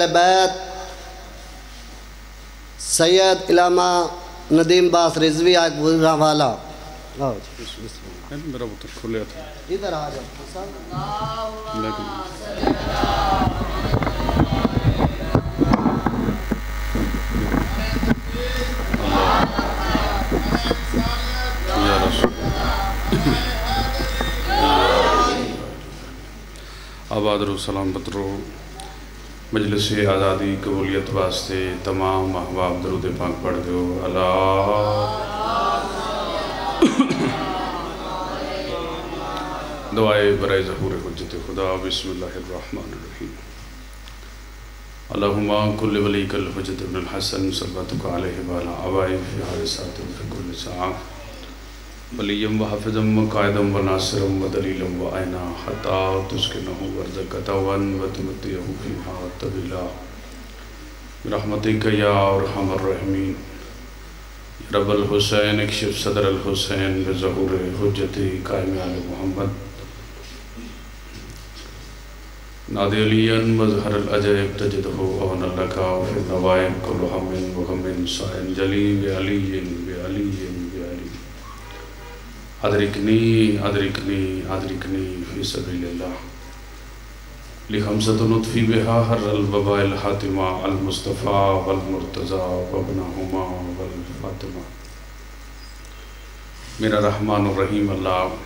بیت سید علامہ ندیم باس رضوی آگ گزرا والا میرا پتر کھولیا تھا ادھر آ جاؤ یا رسول آباد رو سلام پترو مجلس آزادی قبولیت واسطے تمام احباب درود پاک پڑھ دیو اللہ دعائے برائے ظہور حجت خدا بسم اللہ الرحمن الرحیم اللہم کل ولیک الحجت ابن الحسن صلواتک علیہ والا عبائی فی حارسات فی کل ساعہ ولیم و حفظم و قائدم و ناصرم و دلیلم و آئینہ حتی تسکنہو ورزقتا ون و تمتیہو فیہا طویلا برحمتک یا ارحم الراحمین رب الحسین اکشف صدر الحسین بظہور حجت قائم آل محمد نادی علین مظہر العجائب تجدہو اون لکا فی النوائب کل حمن و غمن سائن جلی بعلین بعلین بعلین ادرکنی ادرکنی ادرکنی فی سبیل اللہ لخمسۃ نطفی بہا حر الوباء الحاتمہ المصطفیٰ والمرتضی وابنہما والفاطمہ میرا رحمان الرحیم اللہ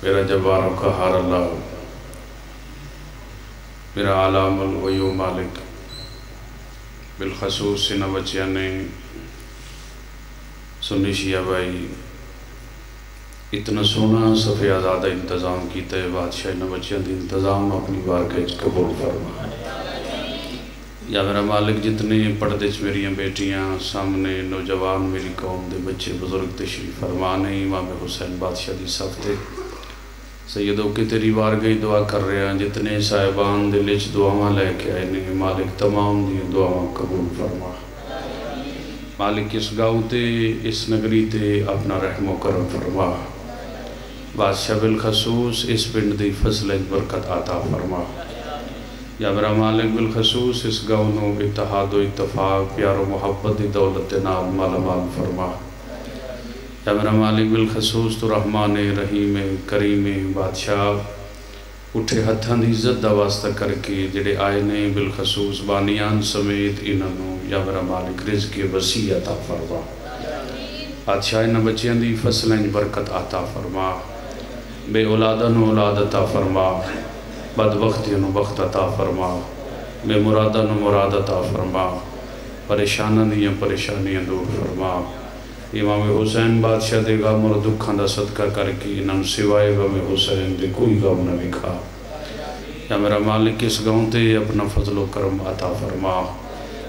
میرا جبار و قہار اللہ میرا علام الغیو مالک بالخصوص ان بچیاں نے سنی شیعہ بھائی اتنا سونا صفحہ آزادہ انتظام کیتا ہے بادشاہ ان بچیاں دی انتظام اپنی بارگاہ قبول فرما یا میرا مالک جتنے پردے میری بیٹیاں سامنے نوجوان میری قوم دے بچے بزرگ تشریف فرمانے امام حسین بادشاہ دی صفتے سیدوں کی تیری بارگاہ دعا کر رہے ہیں جتنے صاحبان دلچ دعاواں لے کے آئے نے مالک تمام دی دعاواں قبول فرما مالک اس گاؤں تے اس نگری تے اپنا رحم و کرم فرما بادشاہ بالخصوص اس پنڈ دی فضل برکت عطا فرما یا میرا مالک بالخصوص اس گاؤں نو اتحاد و اتفاق پیار و محبت دی دولت نام مالا مال فرما یا میرا مالک بالخصوص تو رحمان رحیم کریم بادشاہ اٹھے ہتھاں دی عزت دا واسطہ کر کے جڑے آئے نے بالخصوص بانیان سمیت انہوں یا میرا مالک رزق وسیع عطا فرما بادشاہ انہاں بچیاں دی فصلیں برکت عطا فرما بے اولاداں اولاد عطا فرما بدبختیاں بخت عطا فرما بے مراداں مراد عطا فرما پریشاناں دیاں پریشانیاں دور فرما امام حسین بادشاہ دے غم اور دکھاں دا صدقہ کر کے انہوں سوائے غم حسین دے کوئی غم نہ لکھا یا میرا مالک اس گاؤں تے اپنا فضل و کرم عطا فرما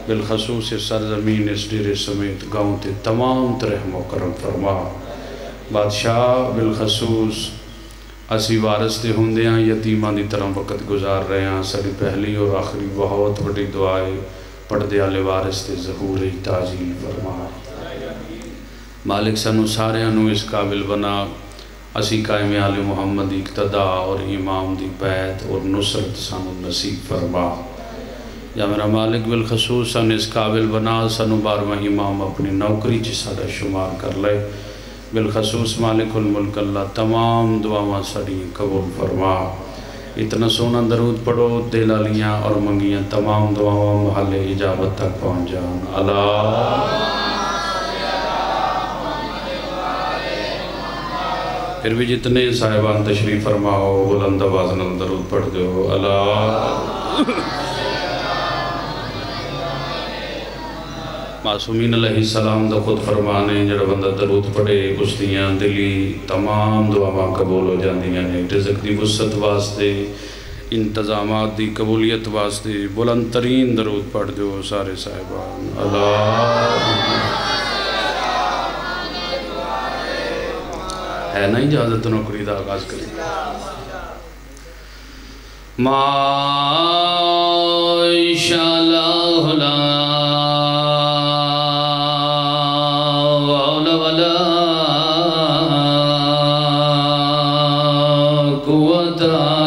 بالخصوص اس سرزمین اس ڈیرے سمیت گاؤں تے تمام رحم و کرم فرما بادشاہ بالخصوص اسی وارث تے ہوندیاں یتیمان دی طرح وقت گزار رہے ہیں ساری پہلی اور آخری بہت بڑی دعائے پڑھ دے آلے وارث تے ظہور تاجیل فرما مالک سنو سارے انو اس قابل بنا اسی قائم آل محمد اقتداء اور امام دی بیعت اور نصرت سنو نصیب فرما یا میرا مالک بالخصوص سن اس قابل بنا سنو بارمہ امام اپنی نوکری جسادہ شمار کر لے بالخصوص مالک الملک اللہ تمام دعاواں سڑی قبول فرما اتنا سونا درود پڑھو دلالیاں اور منگیاں تمام دعاواں محل اجابت تک پہنچ جان اللہ پھر بھی جتنے صاحبان تشریف فرماؤ بلند آواز نال درود پڑھ دیو اللہ معصومین علیہ السلام دا خود فرمانے جڑا بندہ درود پڑھے اس دیاں دلی تمام دعاواں قبول ہو جاندیاں نے رزق دی وسعت واسطے انتظامات دی قبولیت واسطے بلند ترین درود پڑھ دیو سارے صاحبان اللہ ہے نا اجازت نوکری دا آغاز کریں ماشاءاللہ لا حول ولا قوة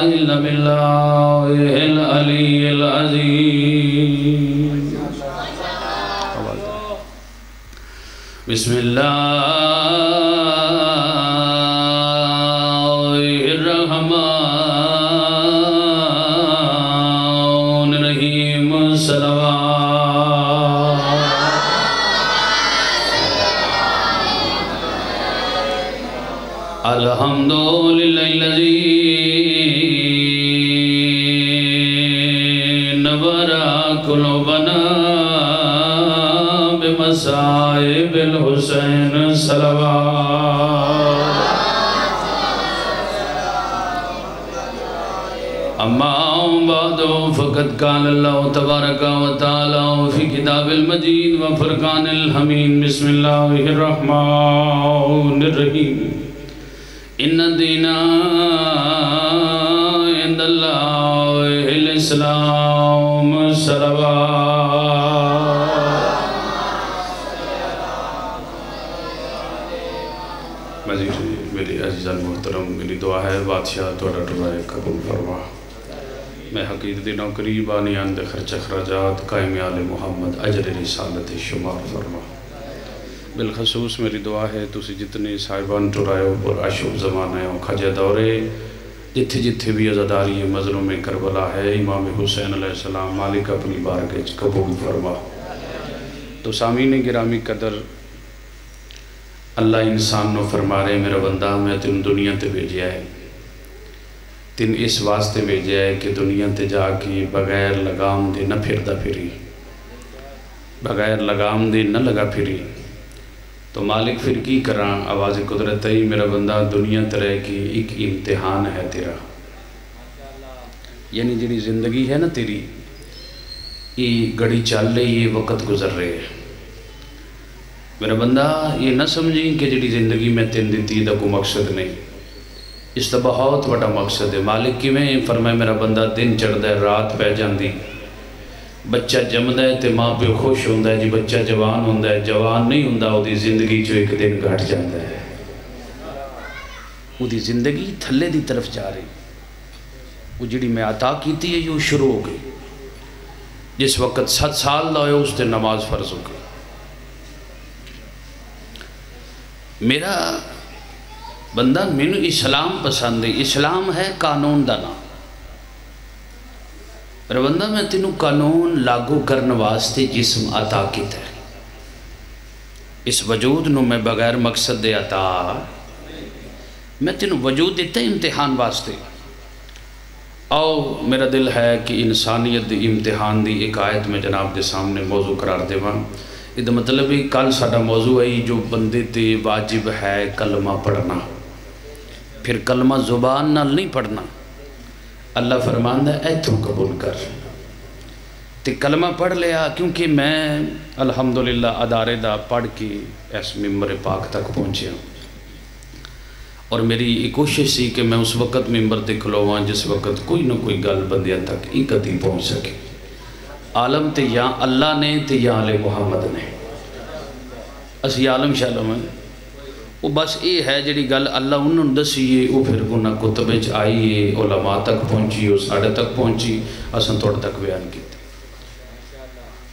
إلا بالله العلي العظيم بسم اللہ الرحمن الرحیم صلوات الحمدللہ الذی نور قلوبنا بمصائب الحسین صلوات اما بعد فقد قال اللہ تبارک و تعالی فی کتاب المجید و فرقان الحمید بسم اللہ الرحمن الرحیم ان الدین عند اللہ الاسلام صلوات مزید میری عزیزان محترم میری دعا ہے بادشاہ توڑا ڈرائے قبول فرما میں حقیقت نوکری بانیان دے خرچ اخراجات قائم آل محمد اجر رسالت شمار فرما بالخصوص میری دعا ہے تسی جتنے صاحبان ٹرائے اور عشب زمانے اور کھجے دورے جتھے جتھے بھی عزاداری مظلوم کربلا ہے امام حسین علیہ السلام مالک اپنی بارگاہ قبول فرما تو سامعین گرامی قدر اللہ انسان نو فرما رہے میرا بندہ میں تن دنیا تے بھیجیا ہے تن اس واسطے بھیجیا ہے کہ دنیا تے جا کے بغیر لگام دے نہ پھردا پھری بغیر لگام دے نہ لگا پھری تو مالک پھر کی کراں آواز قدرت ہی میرا بندہ دنیا ترے کی ایک امتحان ہے تیرا یعنی جڑی زندگی ہے نا تیری یہ گڑی چل رہی ہے وقت گزر رہے ہے میرا بندہ یہ نہ سمجھیں کہ جڑی زندگی میں تین دیتی دا کوئی مقصد نہیں اس دا بہت بڑا مقصد ہے مالک کی میں فرمائے میرا بندہ دن چڑھ ہے رات پہ جاندی بچہ جمدہ ہے تے ماں پہ خوش ہوندہ ہے جی بچہ جوان ہوندہ ہے جوان نہیں ہوندہ وہ دی زندگی جو ایک دن گھٹ جاندہ ہے وہ دی زندگی تھلے دی طرف جا رہی وہ جڑی میں عطا کیتی ہے یہ شروع ہو گئی جس وقت 7 سال لائے اس دن نماز فرض ہو گئی میرا بندہ مینو اسلام پسند ہے اسلام ہے قانون دانا میرا بندہ میں تینوں قانون لاگو کرنے واسطے جسم عطا کیتا ہے اس وجود نو میں بغیر مقصد دے عطا میں تینوں وجود دیتا ہے امتحان واسطے او میرا دل ہے کہ انسانیت دی امتحان دی ایک آیت میں جناب دے سامنے موضوع قرار دے وہاں یہ مطلب ہے کل ساڑھا موضوع ہے جو بندے تے واجب ہے کلمہ پڑھنا پھر کلمہ زبان نال نہیں پڑھنا اللہ فرماندہ ہے ایتھوں قبول کر تے کلمہ پڑھ لیا کیونکہ میں الحمدللہ ادارے دا پڑھ کے اس ممبر پاک تک پہنچے ہوں اور میری ایک کوشش سی کہ میں اس وقت ممبر تے کھلواں جس وقت کوئی نہ کوئی گل بندیاں تک ایک کدی پہنچ سکے عالم تے یا اللہ نے تے یا آل محمد نے اسی عالم شالم ہے وہ بس یہ ہے جڑی گل اللہ انہوں نے دسیے وہ پھر انہاں کتب وچ آئیے علماء تک پہنچی وہ ساڑھے تک پہنچی اساں توڑ تک بیان کی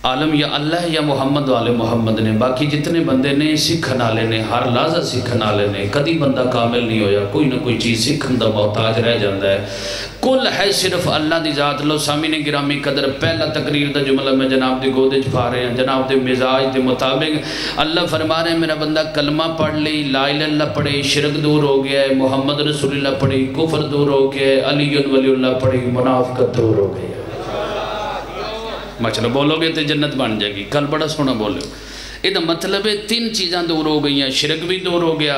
عالم یا اللہ یا محمد والے محمد نے باقی جتنے بندے نے سکھن والے نے ہر لحظہ سکھن والے نے کدی بندہ کامل نہیں ہویا کوئی نہ کوئی چیز سکھن دا محتاج رہ جاندہ ہے کل ہے صرف اللہ دی ذات لو سامعین گرامی قدر پہلا تقریر دا جملہ میں جناب دی گودے پا رہے ہیں جناب دی مزاج دے مطابق اللہ فرما رہے ہیں میرا بندہ کلمہ پڑھ لی لا الہ الا اللہ پڑھے شرک دور ہو گیا ہے محمد رسول اللہ پڑھی کفر دور ہو گیا ہے علی ولی اللہ پڑھی منافقت دور ہو گئی ہے مچلو بولو گے تو جنت بن جائے گی کل بڑا سونا بولو یہ مطلب ہے 3 چیزاں دور ہو گئی ہیں شرک بھی دور ہو گیا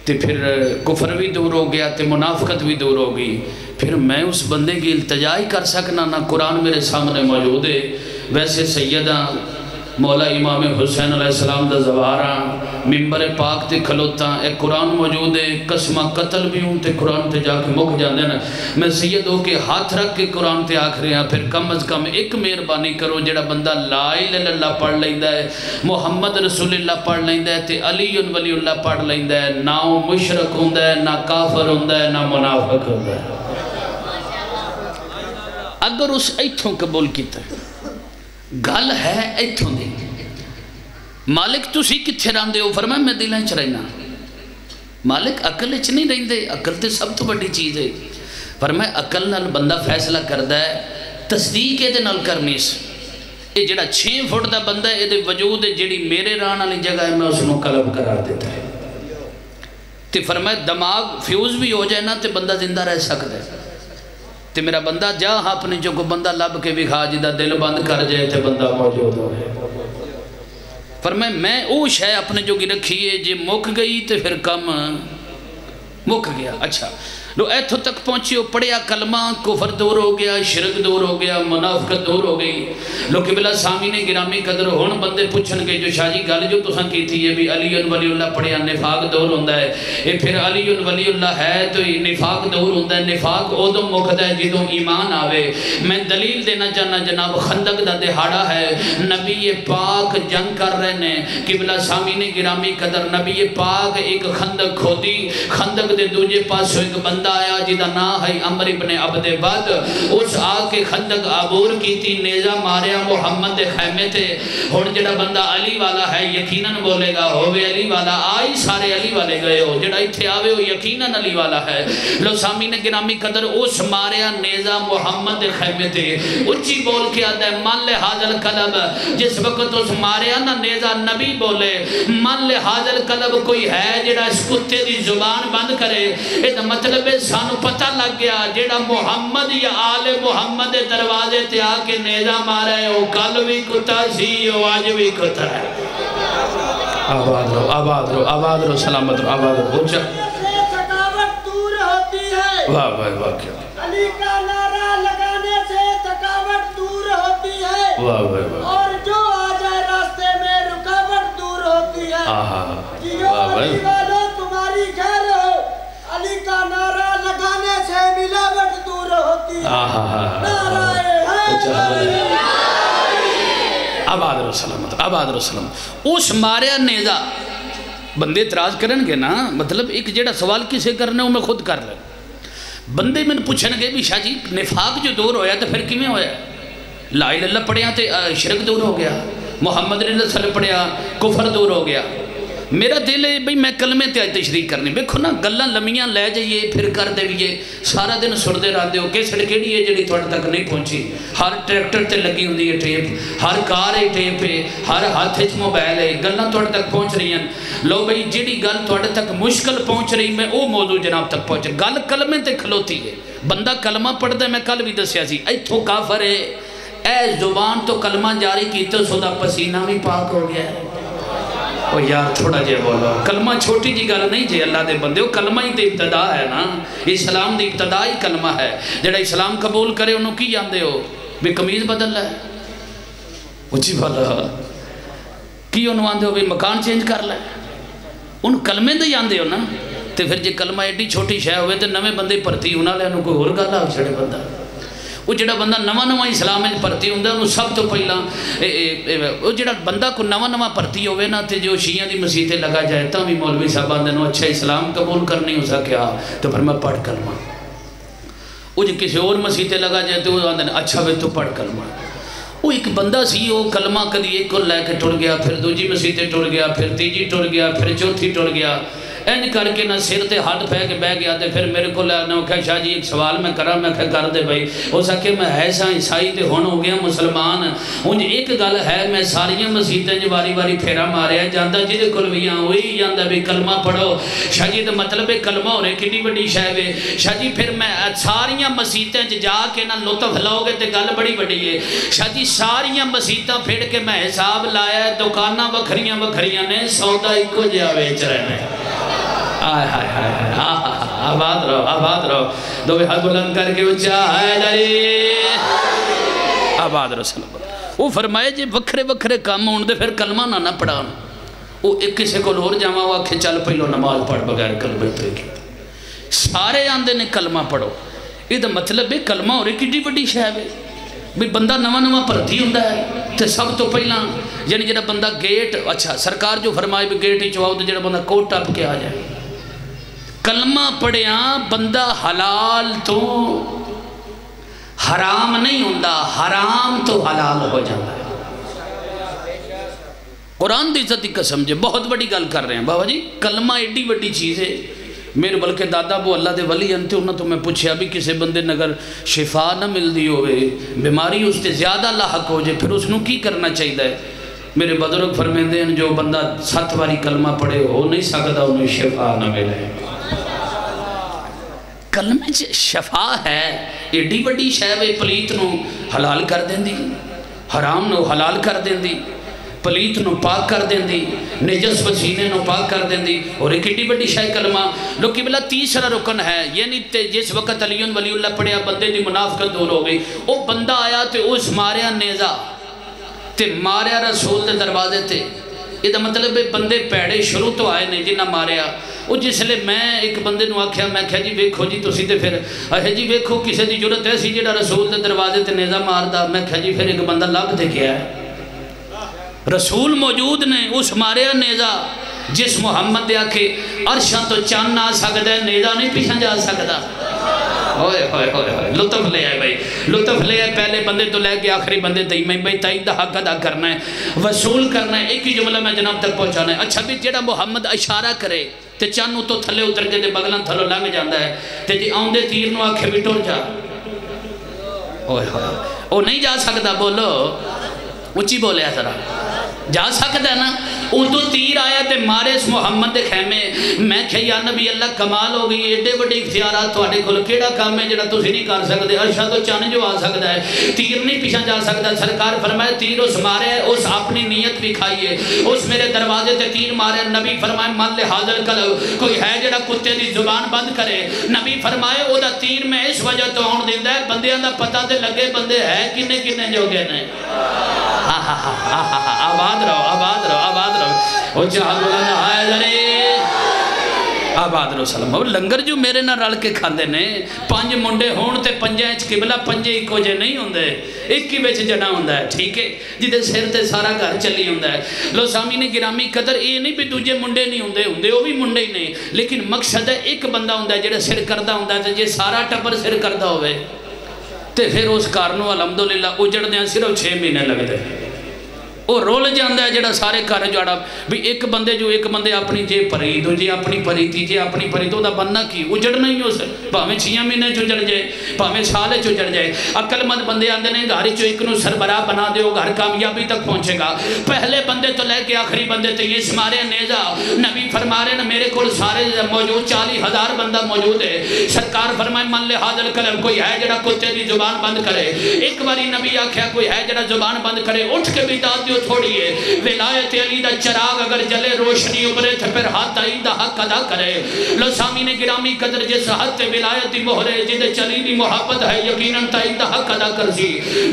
تے پھر کفر بھی دور ہو گیا تے منافقت بھی دور ہو گئی پھر میں اس بندے کی التجائی کر سکنا نہ قرآن میرے سامنے موجود ہے ویسے سیدہ مولا امام حسین علیہ السلام دا زوارا ممبر پاک تے کھلوتا ایک قرآن موجود ہے قسمہ قتل بھی ہوں تے قرآن تے جا کے مک جاندے نا میں سید ہو کے ہاتھ رکھ کے قرآن تے آکھ رہے ہیں پھر کم از کم ایک مہربانی کرو جڑا بندہ لا الہ الا اللہ پڑھ لیندہ ہے محمد رسول اللہ پڑھ لیندہ ہے تے علی ولی اللہ پڑھ لیندہ ہے نہ مشرک ہوندہ ہے نہ کافر ہوندہ ہے نہ منافق ہوندہ ہے اگر اس ایتھوں قبول کیتا ہے گل ہے ایتھوں دی مالک تسی کتھے رہندے ہو فرمایا میں دلاں وچ رہنا مالک عقل وچ نہیں رہندے عقل تے سب تو بڑی چیز ہے فرمایا عقل نال بندہ فیصلہ کردا ہے تصدیق اے دے نال کرنی س یہ جڑا 6 فٹ دا بندہ ہے یہ وجود ہے جڑی میرے رہن والی جگہ ہے میں اس کو قلب قرار دیتا ہے تے فرمایا دماغ فیوز بھی ہو جائے نا تے بندہ زندہ رہ سکتا ہے تے میرا بندہ جا اپنے جو کو بندہ لب کے وکھا جدا دل بند کر جائے تے بندہ موجود ہو فرمایا میں او شے اپنے جو کی رکھی ہے جے مک گئی تے پھر کم مک گیا اچھا لو ایتھوں تک پہنچی ہو پڑھیا کلمہ کفر دور ہو گیا شرک دور ہو گیا منافقت دور ہو گئی لو قبلہ سامعین گرامی قدر ہون بندے پوچھن گے جو شاہ جی گل جو تساں کیتی ہے بھی علی ولی اللہ پڑھیا نفاق دور ہوندا ہے اے پھر علی ولی اللہ ہے تو نفاق دور ہوندا ہے نفاق اودوں مکدا ہے جدوں ایمان آوے میں دلیل دینا چاہنا جناب خندق دا دہاڑا ہے نبی پاک جنگ کر رہے نے قبلہ سامعین گرامی قدر نبی پاک ایک خندق کھودی خندق دے دوجے پاسوں ایک بندہ آیا جدا نا ہے عمر ابن عبد بد اس آ کے خندق عبور کی تھی نیزہ ماریا محمد خیمے تھے ہن جڑا بندہ علی والا ہے یقیناً بولے گا ہووے علی والا آئی سارے علی والے گئے ہو جڑا ایتھے آوے ہو یقیناً علی والا ہے لو سامعین گرامی قدر اس ماریا نیزہ محمد خیمے تھے اچھی بول کے آتا ہے من لحاظ القلب جس وقت اس ماریا نا نیزہ نبی بولے من لحاظ القلب کوئی ہے جڑا اس کتے دی زبان بند کرے یہ مطلب سانو پتہ لگ گیا جیڑا محمد یا آل محمد دروازے تے آ کے نیزہ مارا ہے وہ کل بھی کتا سی وہ آج بھی کتا ہے آباد رو آباد رو آباد رو سلامت رو آباد رو اچھا تھکاوٹ دور ہوتی ہے واہ واہ واہ کیا علی کا نعرہ لگانے سے تھکاوٹ دور ہوتی ہے واہ واہ واہ اور جو آ جائے راستے میں رکاوٹ دور ہوتی ہے جیو علی والو تمہاری خیر ہو علی کا نعرہ لگانے سے ملاوٹ دور ہوتی ہے نعرہ آباد رو سلامت آباد رو سلامت اس ماریا نیزہ بندے اعتراض کرن گے نا مطلب ایک جڑا سوال کسے کرنے ہوں میں خود کر لیں بندے میں پوچھن گے بھی شاہ جی نفاق جو دور ہویا تو پھر کیویں ہویا لا الہ الا اللہ پڑھیا تے شرک دور ہو گیا محمد رضی اللہ صلی اللہ علیہ وسلم پڑھیا کفر دور ہو گیا میرا دل ہے بھئی میں کلمے تے آج تشریح کرنی دیکھو نا گلاں لمیاں لے جائیے پھر کر دے بھی سارا دن سردے رہتے ہو کیسٹ کیڑی ہے جڑی تھوڑے تک نہیں پہنچی ہر ٹریکٹر تے لگی ہوندی ہے ٹیپ ہر کار ہے ٹیپ ہے ہر ہاتھ وچ موبائل ہے گلاں تھوڑے تک پہنچ رہی ہیں لو بھئی جڑی گل تھوڑے تک مشکل پہنچ رہی میں او موضوع جناب تک پہنچے گل کلمے تے کھلوتی ہے بندہ کلمہ پڑھدا ہے میں کل بھی دسیا سی ایتھوں کافر ہے اے زبان تو کلمہ جاری کی تو سودا پسینہ بھی پاک ہو گیا ہے او یار تھوڑا جے بولو کلمہ چھوٹی جی گل نہیں جے اللہ دے بندے ہو کلمہ ہی تے ابتدا ہے نا اسلام دی ابتدا ہی کلمہ ہے جڑا اسلام قبول کرے انہوں کی جاندے ہو بھی قمیض بدل لے اچھی بھالا کی انہوں آندے ہو بھی مکان چینج کر لے ان کلمے دے جاندے ہو نا تے پھر جے کلمہ ایڈی چھوٹی شے ہوئے تے نویں بندے پرتی انہوں لے انہوں کوئی اور گالا ہو چھڑے بندہ وہ جڑا بندہ نواں اسلام میں پرتی ہوندہ انہوں سب تو پہلا وہ جڑا بندہ کو نواں پرتی ہوئے نا تے جو شیعہ دی مسیح تے لگا جائے تا بھی مولوی صاحب آندے نو اچھا اسلام قبول کرنی ہو سکیا تو پھر میں پڑھ کلمہ وہ جو کسی اور مسیح تے لگا جائے تو وہ آندے اچھا بھی تو پڑھ کلمہ وہ ایک بندہ سی وہ کلمہ کدی ایک کو لے کے ٹر گیا پھر دوجی مسیح تے ٹر گیا پھر تیجی ٹر گیا پھر چوتھی ٹر گیا این کر کے نہ سر تے ہاتھ پہ کے بہ گیا تے پھر میرے کو لے کہا شاہ جی ایک سوال میں کرا میں کر دے بھائی ہو سکے میں ایسا عیسائی تے ہون ہو گیا مسلمان انج ایک گل ہے میں ساریاں مسیحتیں جو باری باری پھیرا ماریا جاندہ جیدے کلویاں ہوئی جاندہ بھی کلمہ پڑھو شاہ جی تو مطلب کلمہ ہو رہے کنی بڑی شاہ ہے شاہ جی پھر میں ساریاں مسیحتیں جا کے نہ لطف لاؤ گے تے گل بڑی بڑی ہے شاہ جی ساریاں مسیحتیں پھیڑ کے میں حساب لایا ہے دکانہ وکھریاں نے سودا ایک کو جا بیچ رہے ہیں آئے ہائے ہائے آباد رہو دو ہاتھ بلند کر کے اچھا حیدری آباد رہو سلام وہ فرمائے جی وکھرے کام ہوندے پھر کلمہ نہ پڑھا وہ ایک کسے کو لور جاما ہوا کہ چل پہلو نماز پڑھ بغیر کلمہ تے کی سارے آندے نے کلمہ پڑھو یہ تو مطلب ہے کلمہ ہو رہی کٹی بڑی شے ہے بھی بندہ نواں پرتی ہوندہ ہے تے سب تو پہلا یعنی جڑا بندہ گیٹ اچھا سرکار جو فرمائے بھی گیٹ ہی چواؤ تو جڑا بندہ کوٹ ٹپ کے آ جائے کلمہ پڑھیاں بندہ حرام نہیں ہوندہ، حرام تو حلال ہو جاتا ہے۔ قرآن دی عزت کی قسم جے بہت بڑی گل کر رہے ہیں بابا جی، کلمہ ایڈی بڑی چیز ہے۔ میرے بلکہ دادا وہ اللہ دے ولی انتے انہوں تو میں پوچھیا بھی کسے بندے نگر شفا نہ مل دی ہوئے، بیماری اس تے زیادہ لاحق ہو جائے، پھر اس نو کی کرنا چاہیے ہے؟ میرے بزرگ فرمیندے ہیں جو بندہ 7 باری کلمہ پڑھے ہو نہیں سکتا انہیں شفا نہ ملے۔ کلمہ شفا ہے، ایڈی بڑی شے پلیت نو حلال کر دیں دی، حرام نو حلال کر دیں دی، پلیت نو پاک کر دیں دی، نجس وسینے نو پاک کر دیں دی، اور ایک ایڈی بڑی شے کلمہ۔ لوگ قبلہ تیسرا رکن ہے، یعنی جس وقت علی ولی اللہ پڑھیا بندے دی منافقت دور ہو گئی، وہ بندہ آیا تے اس ماریا نیزہ تے ماریا رسول دے دروازے تے۔ یہ دا مطلب ہے بندے پیڑے شروع تو آئے نہیں جنہ ماریا۔ وہ جس لئے میں ایک بندے نو آکھیا، میں کہا جی ویکھو جی تسی تے پھر اے جی ویکھو کسے دی جرت ہے سی جڑا رسول دے دروازے تے نیزہ ماردا۔ میں کہا جی پھر ایک بندہ لب دے کیا ہے، رسول موجود نے اس ماریا نیزہ جس محمد دے آکے عرشاں تو چاند آ سکتا ہے، نیزہ نہیں پیچھا جا سکتا۔ ہوئے ہوئے ہوئے ہوئے لطف لے آئے بھائی، لطف لے آئے پہلے بندے تو لے کے آخری بندے تھی میں بھائی تائید دا حق ادا کرنا ہے، وصول کرنا ہے، ایک ہی جملہ میں جناب تک پہنچانا ہے۔ اچھا بھی جیڑا محمد اشارہ کرے تے چانو تو تھلے اتر کے دے بگلان تھلو لنگ جاندہ ہے تے جی آن دے تیر نو آکھے بھی ٹور جا، ہوئے ہوئے وہ نہیں جا سکتا، بولو اچھی بولے ذرا، جا سکتا ہے نا؟ اردو تیر آیا تے مارے اس محمد دے خیمے۔ میں کہ یا نبی اللہ کمال ہو گئی، ایڈے بڑے اختیارات تو آنے کھول کیڑا کام ہے جڑا تسی نہیں کر سکتے؟ عرشہ تو چانے جو آ سکتا ہے، تیر نہیں پیچھا جا سکتا۔ سرکار فرمائے تیر اس مارے، اس اپنی نیت بھی کھائیے، اس میرے دروازے تے تیر مارے۔ نبی فرمائے من لے حاضر کلو، کوئی ہے جڑا کتے دی زبان بند کرے؟ نبی فرمائے او دا تیر میں اس وجہ تو آن دیندہ ہے بندیاں دا پتہ تے لگے بندے ہے کنے کنے جو گئے نے۔ آباد رہو آباد رہو آباد رہو، او جہاں بولانا آئے ذرے آباد رہو سلام۔ اور لنگر جو میرے نہ رل کے کھاندے نے 5 منڈے ہون تے 5 اچ قبلہ 5 ایکو جے نہیں ہوندے، ایک ہی بیچ جنا ہوندہ ہے، ٹھیک ہے جدے سر تے سارا گھر چلی ہوندہ ہے۔ لو سامین گرامی قدر یہ نہیں بھی دوجے منڈے نہیں ہوندے، ہوندے وہ بھی منڈے ہی نہیں، لیکن مقصد ہے ایک بندہ ہوندہ ہے جڑا سر کردہ ہوندہ ہے، جے سارا ٹپر سر کردہ ہوئے تے پھر اس کارنو الحمدللہ اجڑ دیاں صرف 6 مہینے لگ دے۔ وہ رول جاندہ ہے جڑا سارے کار جاڑا بھی ایک بندے جو ایک بندے اپنی جے پری دو جے اپنی پری تیجے اپنی پری تو دا بننا کی اجڑ نہیں ہو سکتا، پاہمیں 6 مہینے چجڑ جائے، پاہمیں سالے چجڑ جائے۔ عقل مند بندے آندے نے گھاری چو ایک نو سربراہ بنا دے ہو، گھر کامیابی تک پہنچے گا۔ پہلے بندے تو لے کے آخری بندے تے یہ سمارے نیزہ نبی فرما رہے ہیں میرے کول سارے موجود 40,000 بندہ موجود ہے۔ سرکار فرمائے من لے حاضر کلم، کوئی ہے جڑا کتے دی زبان بند کرے؟ ایک باری نبی آکھیا کوئی ہے جڑا زبان بند کرے، اٹھ کے بھی داد دیو تھوڑی ہے۔ ولایت علی دا چراغ اگر جلے روشنی ابرے تھے پھر ہاتھ آئی دا حق ادا کرے۔ لو سامین گرامی قدر جس حد ولایت دی مہرے جدے چلی دی محبت ہے یقیناً تائی دا حق ادا کر سی۔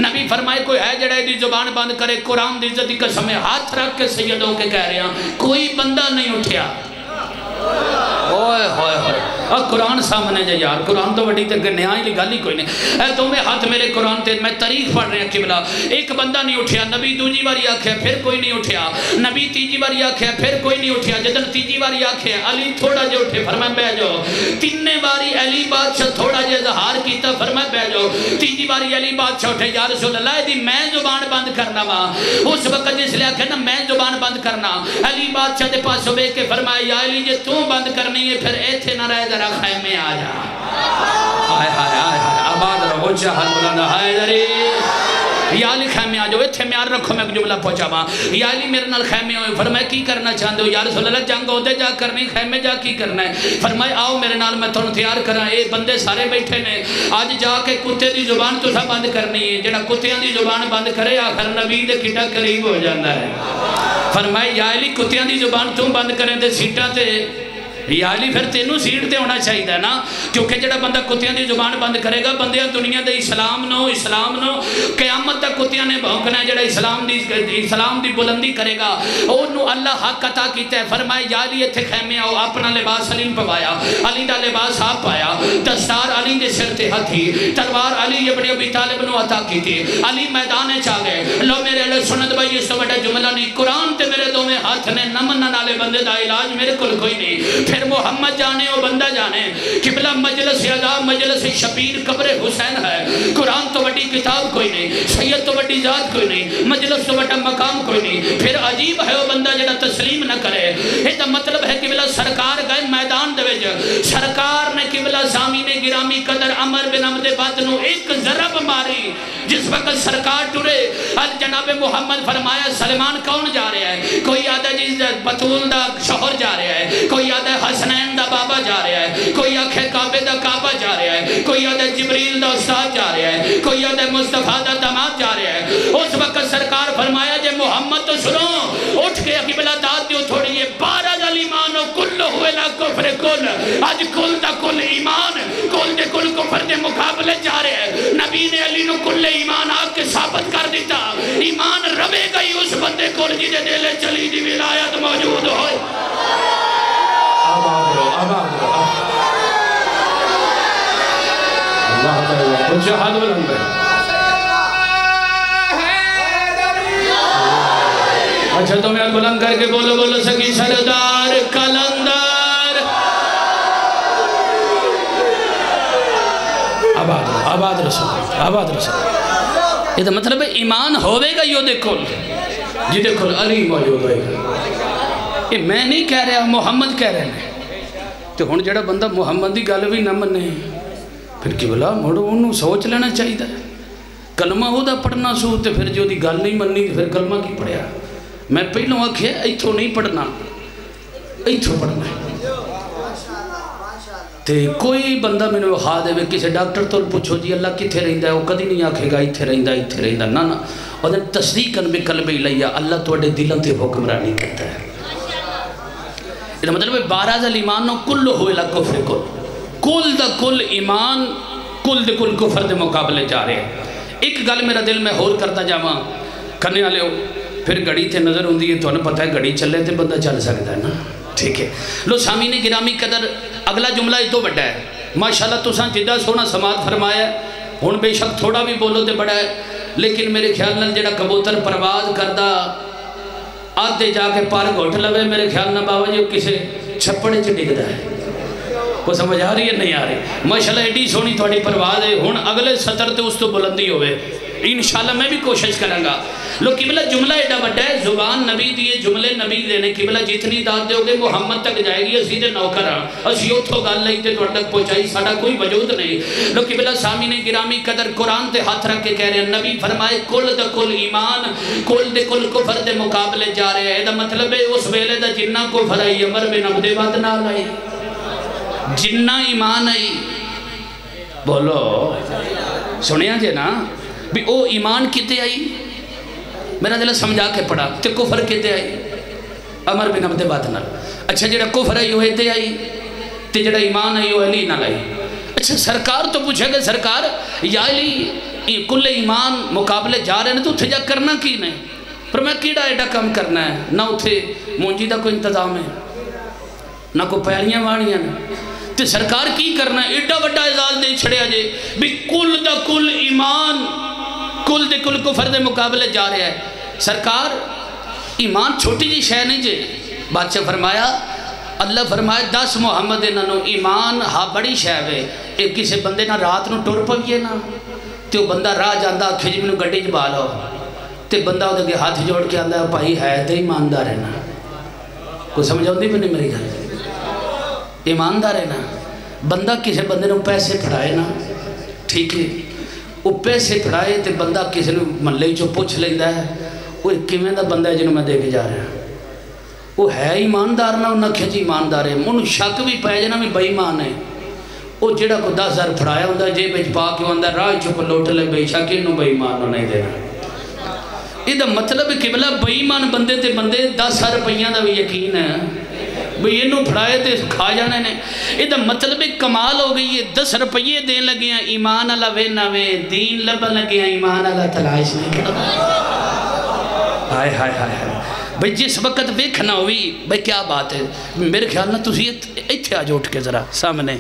نبی فرمائے کوئی ہے جڑے دی زبان بند کرے، قرآن دی عزت کی قسم ہاتھ رکھ کے سیدوں کے کہہ رہے ہیں کوئی بندہ نہیں اٹھیا۔ اوئے ہوئے ہوئے اور قرآن سامنے جا یار، قرآن تو وڈی تے نہائی لی گالی کوئی نہیں۔ اے تمہیں ہاتھ میرے قرآن تے میں تاریخ پڑھ رہے ہیں قبلہ، ایک بندہ نہیں اٹھیا، نبی دوجی باری آکھیا پھر کوئی نہیں اٹھیا، نبی تیجی باری آکھیا پھر کوئی نہیں اٹھیا، جدن تیجی باری آکھیا علی تھوڑا جو اٹھے فرمائے بے جو، تینے باری علی بادشاہ تھوڑا جو ظہار کیتا فرمائے بے جو، تیجی باری علی بادشاہ اٹھے یا رسول اللہ دی میں زبان بند کرنا وا، اس وقت جس لئے آکھے نا میں زبان بند کرنا، علی بادشاہ دے پاس ہوئے کے فرمائے یا علی جے تو بند کرنی ہے پھر ایتھے نہ رہے ذرا خیمے آ جا۔ آئے آئے آئے آباد رہو جہاں مولانا آئے ذرے یا علی خیمے آ جاؤ، اتھے میار رکھو میں جملہ پہنچا ماں یا علی میرے نال خیمے ہوئے، فرمائے کی کرنا چاہتے ہو؟ یا رسول اللہ جنگ ہوتے جا کرنی، خیمے جا کی کرنا ہے؟ فرمائے آؤ میرے نال میں تھوڑا تیار کرا، اے بندے سارے بیٹھے نے، آج جا کے کتے دی زبان تو سا بند کرنی ہے، جڑا کتیاں دی زبان بند کرے آخر نبی دے کٹا قریب ہو جاندہ ہے۔ فرمائے یا علی کتیاں دی زبان تم بند کریں دے سیٹا تے یا علی پھر تینوں سیٹ تے ہونا چاہیے نا، کیونکہ جڑا بندہ کتیاں دی زبان بند کرے گا بندیاں دنیا دے اسلام نو قیامت تک کتیاں نے بھونکنا ہے، جڑا اسلام دی بلندی کرے گا انہوں اللہ حق عطا کیتا ہے۔ فرمائے یا علی اتھے خیمے آؤ، اپنا لباس علی پوایا، علی دا لباس آپ پایا، دستار علی دے سر تے ہتھی، تلوار علی ابن ابی طالب نو عطا کی تھی، علی میدان چاہ گئے، لو میرے ویلے سنت بھائی اس تو بڑا جملہ نہیں، قرآن تے میرے دو میں ہاتھ نے نمن نالے بندے دا علاج میرے کل کوئی نہیں، پھر محمد جانے او بندہ جانے، قبلہ مجلس عذاب مجلس شبیر قبر حسین ہے، قرآن تو بڑی کتاب کوئی نہیں، سید تو بڑی ذات کوئی نہیں، مجلس تو بڑا مقام کوئی نہیں، پھر عجیب ہے وہ بندہ جڑا تسلیم نہ کرے۔ یہ تو مطلب ہے قبلہ سرکار گئے میدان دے وچ، سرکار نے قبلہ سامعین گرامی قدر عمر بن عبد بد نو ایک ضرب ماری، جس وقت سرکار ٹرے جناب محمد فرمایا سلمان کون جا رہا ہے؟ کوئی آدھا جی بطول دا شوہر جا رہا ہے، کوئی آدھا حسنین دا بابا جا رہا ہے، کوئی آنکھیں کعبے دا کعبہ جا رہا ہے، کوئی آدھا جبریل دا استاد جا رہا ہے، کوئی آدھا مصطفیٰ دا داماد جا رہا ہے۔ اس وقت سرکار فرمایا جے محمد تو سنو، اٹھ کے قبلہ داد دیو تھوڑی یہ بارہ دا ایمان و کل ہوئے لا کفر کل، آج کل دا کل ایمان کل دے کل کفر دے مقابلے جا رہے ہیں۔ نبی نے علی نو کل ایمان آگ کے ثابت کر دیتا، ایمان روے گئی اس بندے کو جدے دلے چلی دی ولایت موجود ہوئے۔ آباد رو آباد رو اللہ تعالیٰ کچھ حد بلند ہے۔ اچھا تو میں بلند کر کے بولو بولو سکی سردار کلندر آباد رسول آباد رسول۔ یہ تو مطلب ہے ایمان ہوئے گا یو دیکھو جی دیکھو علی موجود ہوئے گا، یہ میں نہیں کہہ رہا محمد کہہ رہے ہیں۔ تو ہون جڑا بندہ محمد دی گل بھی نہ منے پھر کی بلا موڑو انہوں سوچ لینا چاہیے دا کلمہ ہو دا پڑھنا سو تے پھر جو دی گل نہیں مننی پھر کلمہ کی پڑھیا۔ میں پہلوں آکھے ایتھو نہیں پڑھنا، ایتھو پڑھنا ہے۔ تے کوئی بندہ میں نے وخا دے وے کسی ڈاکٹر تو پوچھو جی اللہ کتھے رہندا ہے، وہ کدی نہیں آکھے گا ایتھے رہندا نا نا، اور دن تصدیقاً بقلب الیہ اللہ تواڈے دلاں تے حکمرانی کرتا ہے۔ یہ مطلب ہے بارہ ایمان نو کل ہوئے لا کفر کل دا کل ایمان کل دے کل کفر دے مقابلے جا رہے ہیں۔ ایک گل میرا دل میں ہور کرتا جاواں کرنے والے ہو پھر گھڑی تے نظر ہوندی ہے، تو انہیں پتہ ہے گھڑی چلے تے بندہ چل سکتا ہے نا، ٹھیک ہے۔ لو سامعین گرامی قدر اگلا جملہ یہ تو بڑا ہے، ماشاءاللہ تساں جدہ سونا سماعت فرمایا ہے، ہن بے شک تھوڑا بھی بولو تے بڑا ہے، لیکن میرے خیال نال جڑا کبوتر پرواز کردہ آدھے جا کے پار گھوٹ لوے میرے خیال نال بابا جی کسے چھپڑے چ ڈگدا ہے، کو سمجھ آ رہی ہے نہیں آ رہی؟ ماشاءاللہ ایڈی سونی تھوڑی پرواز ہے، ہن اگلے سطر تے اس تو بلندی ہوئے انشاءاللہ میں بھی کوشش کروں گا۔ لو قبلہ جملہ ایڈا بڑا ہے، زبان نبی دیئے جملے نبی دینے، قبلہ جتنی داد دے ہوگے محمد تک جائے گی، اسی دے نوکر ہاں، اسی اتھو گال لئی تے توڑ تک پہنچائی، ساڑھا کوئی وجود نہیں۔ لو قبلہ سامعین گرامی قدر قرآن تے ہاتھ رکھ کے کہہ رہے ہیں، نبی فرمائے کل دا کل ایمان کل دے کل کفر دے مقابلے جا رہے ہیں۔ دا مطلب ہے اس ویلے دا جنہ کفر آئی عمر بن عبد بد نال آئی، جنہ ایمان آئی، بولو سنیا جے نا بھی او ایمان کتے آئی، میرا دل سمجھا کے پڑھا تے کفر کتے آئی عمر بن عبد بد نال۔ اچھا جڑا کفر آئی وہ تے آئی تے جڑا ایمان آئی وہ علی نال آئی۔ اچھا سرکار تو پوچھے گا سرکار یا علی کل ایمان مقابلے جا رہے ہیں تو اتھے جا کرنا کی نہیں؟ پر میں کیڑا ایڈا کم کرنا ہے، نہ اتھے مونجی دا کوئی انتظام ہے نہ کوئی پیالیاں وانیاں تے سرکار کی کرنا ہے؟ ایڈا وڈا اعزاز دے چھڑیا جے بھی کل دا کل ایمان کل دے کل کفر دے مقابلے جا رہے ہیں۔ سرکار ایمان چھوٹی جی شے نہیں جے، بادشاہ فرمایا اللہ فرمایا 10 محمد انہوں ایمان ہاں بڑی شے وے، ایک کسی بندے نہ رات نو ٹر پویے نا تے وہ بندہ راہ جاندہ کھج میں گڈی چ با لو تے بندہ وہ دے ہاتھ جوڑ کے آندہ بھائی ہے تے ایماندار ہے نا، کوئی سمجھ آؤں دی بھی نہیں میری گل، ایماندار ہے نا۔ بندہ کسی بندے نو پیسے پھڑائے نا، ٹھیک ہے، وہ پیسے پھڑائے تے بندہ کسی نے محلے چو پوچھ لیندہ ہے وہ کیویں دا بندہ ہے جنہوں میں دے کے جا رہا ہے، وہ ہے ایماندار نہ انہاں کھچ ایماندار ہے، انہوں شک بھی پائے جنا بھی بے ایمان ہے۔ وہ جڑا کو 10,000 پھڑایا ہوندہ جے بیچ پا کے ہوندہ راہ چپ لوٹ لے بے شک انہوں بے ایمان نہیں دینا۔ یہ دا مطلب قبلہ بے ایمان بندے تے بندے 10,000 روپیہ دا بھی یقین ہے بھئی انہوں پھڑائے تے کھا جانے نے۔ یہ دا مطلب کمال ہو گئی ہے، 10 روپیے دیں لگے ہیں ایمان اللہ وینا وے، دین لبن لگے ہیں ایمان اللہ تلاش نہیں کرنا۔ ہائے ہائے ہائے ہائے بھئی جس وقت ویکھنا ہوئی بھئی کیا بات ہے، میرے خیال نہ تسی ایتھے آج اٹھ کے ذرا سامنے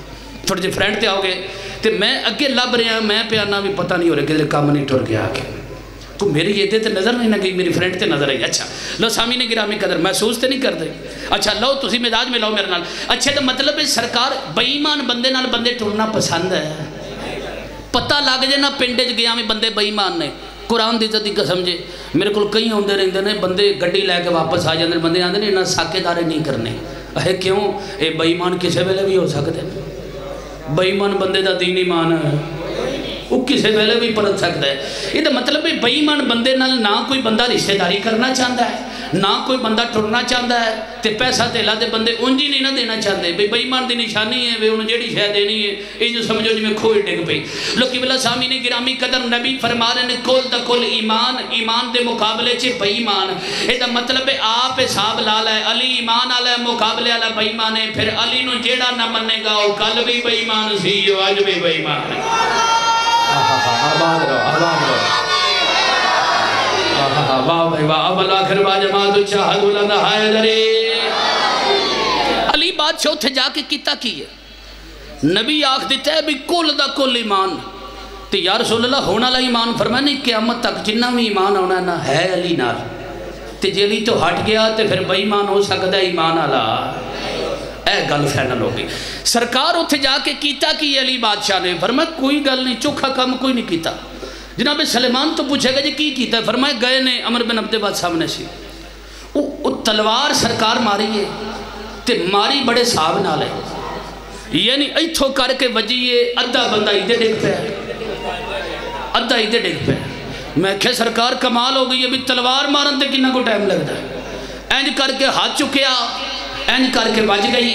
تھوڑے جی فرینڈ تے آؤ گے تے میں اگے لب رہا میں پیانا بھی پتہ نہیں ہو رہا کہ کام نہیں ٹر گیا آگے کو میری یہ تے نظر نہیں نہ گئی میری فرینڈ تے نظر آئی اچھا لو سامعین گرامی قدر محسوس تے نہیں کرتے اچھا لو تسی مزاج میں لو میرے نال اچھا تو مطلب ہے سرکار بے ایمان بندے نال بندے ٹرنا پسند ہے پتہ لگ جائے نا پنڈ چ گیا میں بندے بے ایمان نے قرآن دی عزت دی قسم جے میرے کو کئی آتے رہتے ہیں بندے گڈی لے کے واپس آ جاتے ہیں بندے آتے ہیں انہیں ساکے دارے نہیں کرنے اے کیوں اے بے ایمان کسے ویلے بھی ہو سکتے ہیں بے ایمان بندے دا دین ایمان ہے وہ کسے ویلے بھی پرت سکتا ہے یہ مطلب بے ایمان بندے نال نہ کوئی بندہ رشتہ داری کرنا چاہتا ہے نہ کوئی بندہ ٹرنا چاہتا ہے تے پیسہ تیلا دے بندے انج ہی نہیں نہ دینا چاہتے بے ایمان دی نشانی ہے انہوں جیڑی شے دینی ہے یہ جو سمجھو جی میں کھوئی ڈگ پئی لوکی بلا سامعین گرامی قدر نبی فرما رہے نے کل دا کل ایمان دے مقابلے چ بے ایمان یہ مطلب آپ حساب لا لے علی ایمان والا مقابلے والا بے ایمان ہے پھر علی نو جیڑا نہ منے گا وہ کل بھی بے ایمان سی اج بھی بے ایمان ہے آباد رہو واہ بھائی واہ اب آخر با جماعت چاہد لندہ حیدری علی بادشاہ اتھے جا کے کیتا کی ہے نبی آخ دیتا ہے بھی کل دا کل ایمان تے یا رسول اللہ ہونا لا ایمان فرمایا نہیں قیامت تک جنہ بھی ایمان ہونا نا ہے علی نال تے جی علی تو ہٹ گیا تے پھر بے ایمان ہو سکتا ہے ایمان اللہ اے گل فائنل ہو گئی سرکار اتھے جا کے کیتا کی علی بادشاہ نے فرمایا کوئی گل نہیں چوکھا کام کوئی نہیں کیتا جناب سلیمان تو پوچھے گا جی کی کیتا ہے فرمائے گئے نے عمر بن عبد العزیز سامنے سی وہ تلوار سرکار ماری ہے تے ماری بڑے صاحب نال ہے یعنی ایتھو کر کے وجیے ادھا بندہ ایدے ڈگ پہ ادھا ایدے ڈگ پہ میں کہ سرکار کمال ہو گئی ابھی تلوار مارن تے کنہ کو ٹائم لگتا ہے اینج کر کے ہاتھ چکیا اینج کر کے بج گئی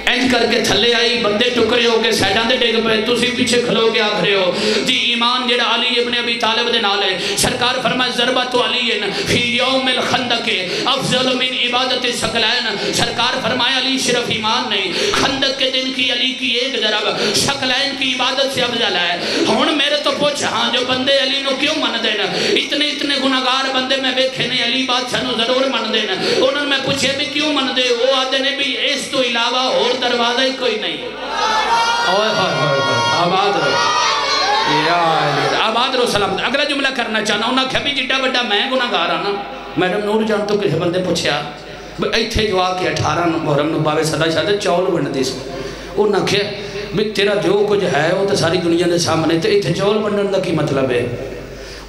اینج کر کے تھلے آئی بندے ٹکرے ہو کے سیڈان دے ڈگ پہ تسی پیچھے کھلو کے آکھ رہے ہو جی ایمان جڑا علی ابن ابی طالب دے نال ہے سرکار فرمائے ضربت علی فی یوم الخندق افضل من عبادت ثقلین سرکار فرمائے علی صرف ایمان نہیں خندق کے دن کی علی کی ایک ضرب ثقلین کی عبادت سے افضل ہے ہن میرے تو پوچھ ہاں جو بندے علی نو کیوں من دینا اتنے گناہگار بندے میں دیکھے نہیں علی بادشاہ نو ضرور من دینا انہوں میں پوچھے بھی کیوں من دے وہ آدھے نے بھی اس تو علاوہ اور دروازہ ہی کوئی نہیں آباد رہو آباد رہو سلام اگلا جملہ کرنا چاہنا انہاں کہا بھی جڈا بڑا میں گناہگار آنا میڈم نور جان تو کسی بندے پوچھیا ایتھے جو آکے 18 محرم نو باوے صدا شاہدے چول بنڈ دیس انہاں کہا بھی تیرا جو کچھ ہے وہ تو ساری دنیا دے سامنے تے ایتھے چول بنڈن دا کی مطلب ہے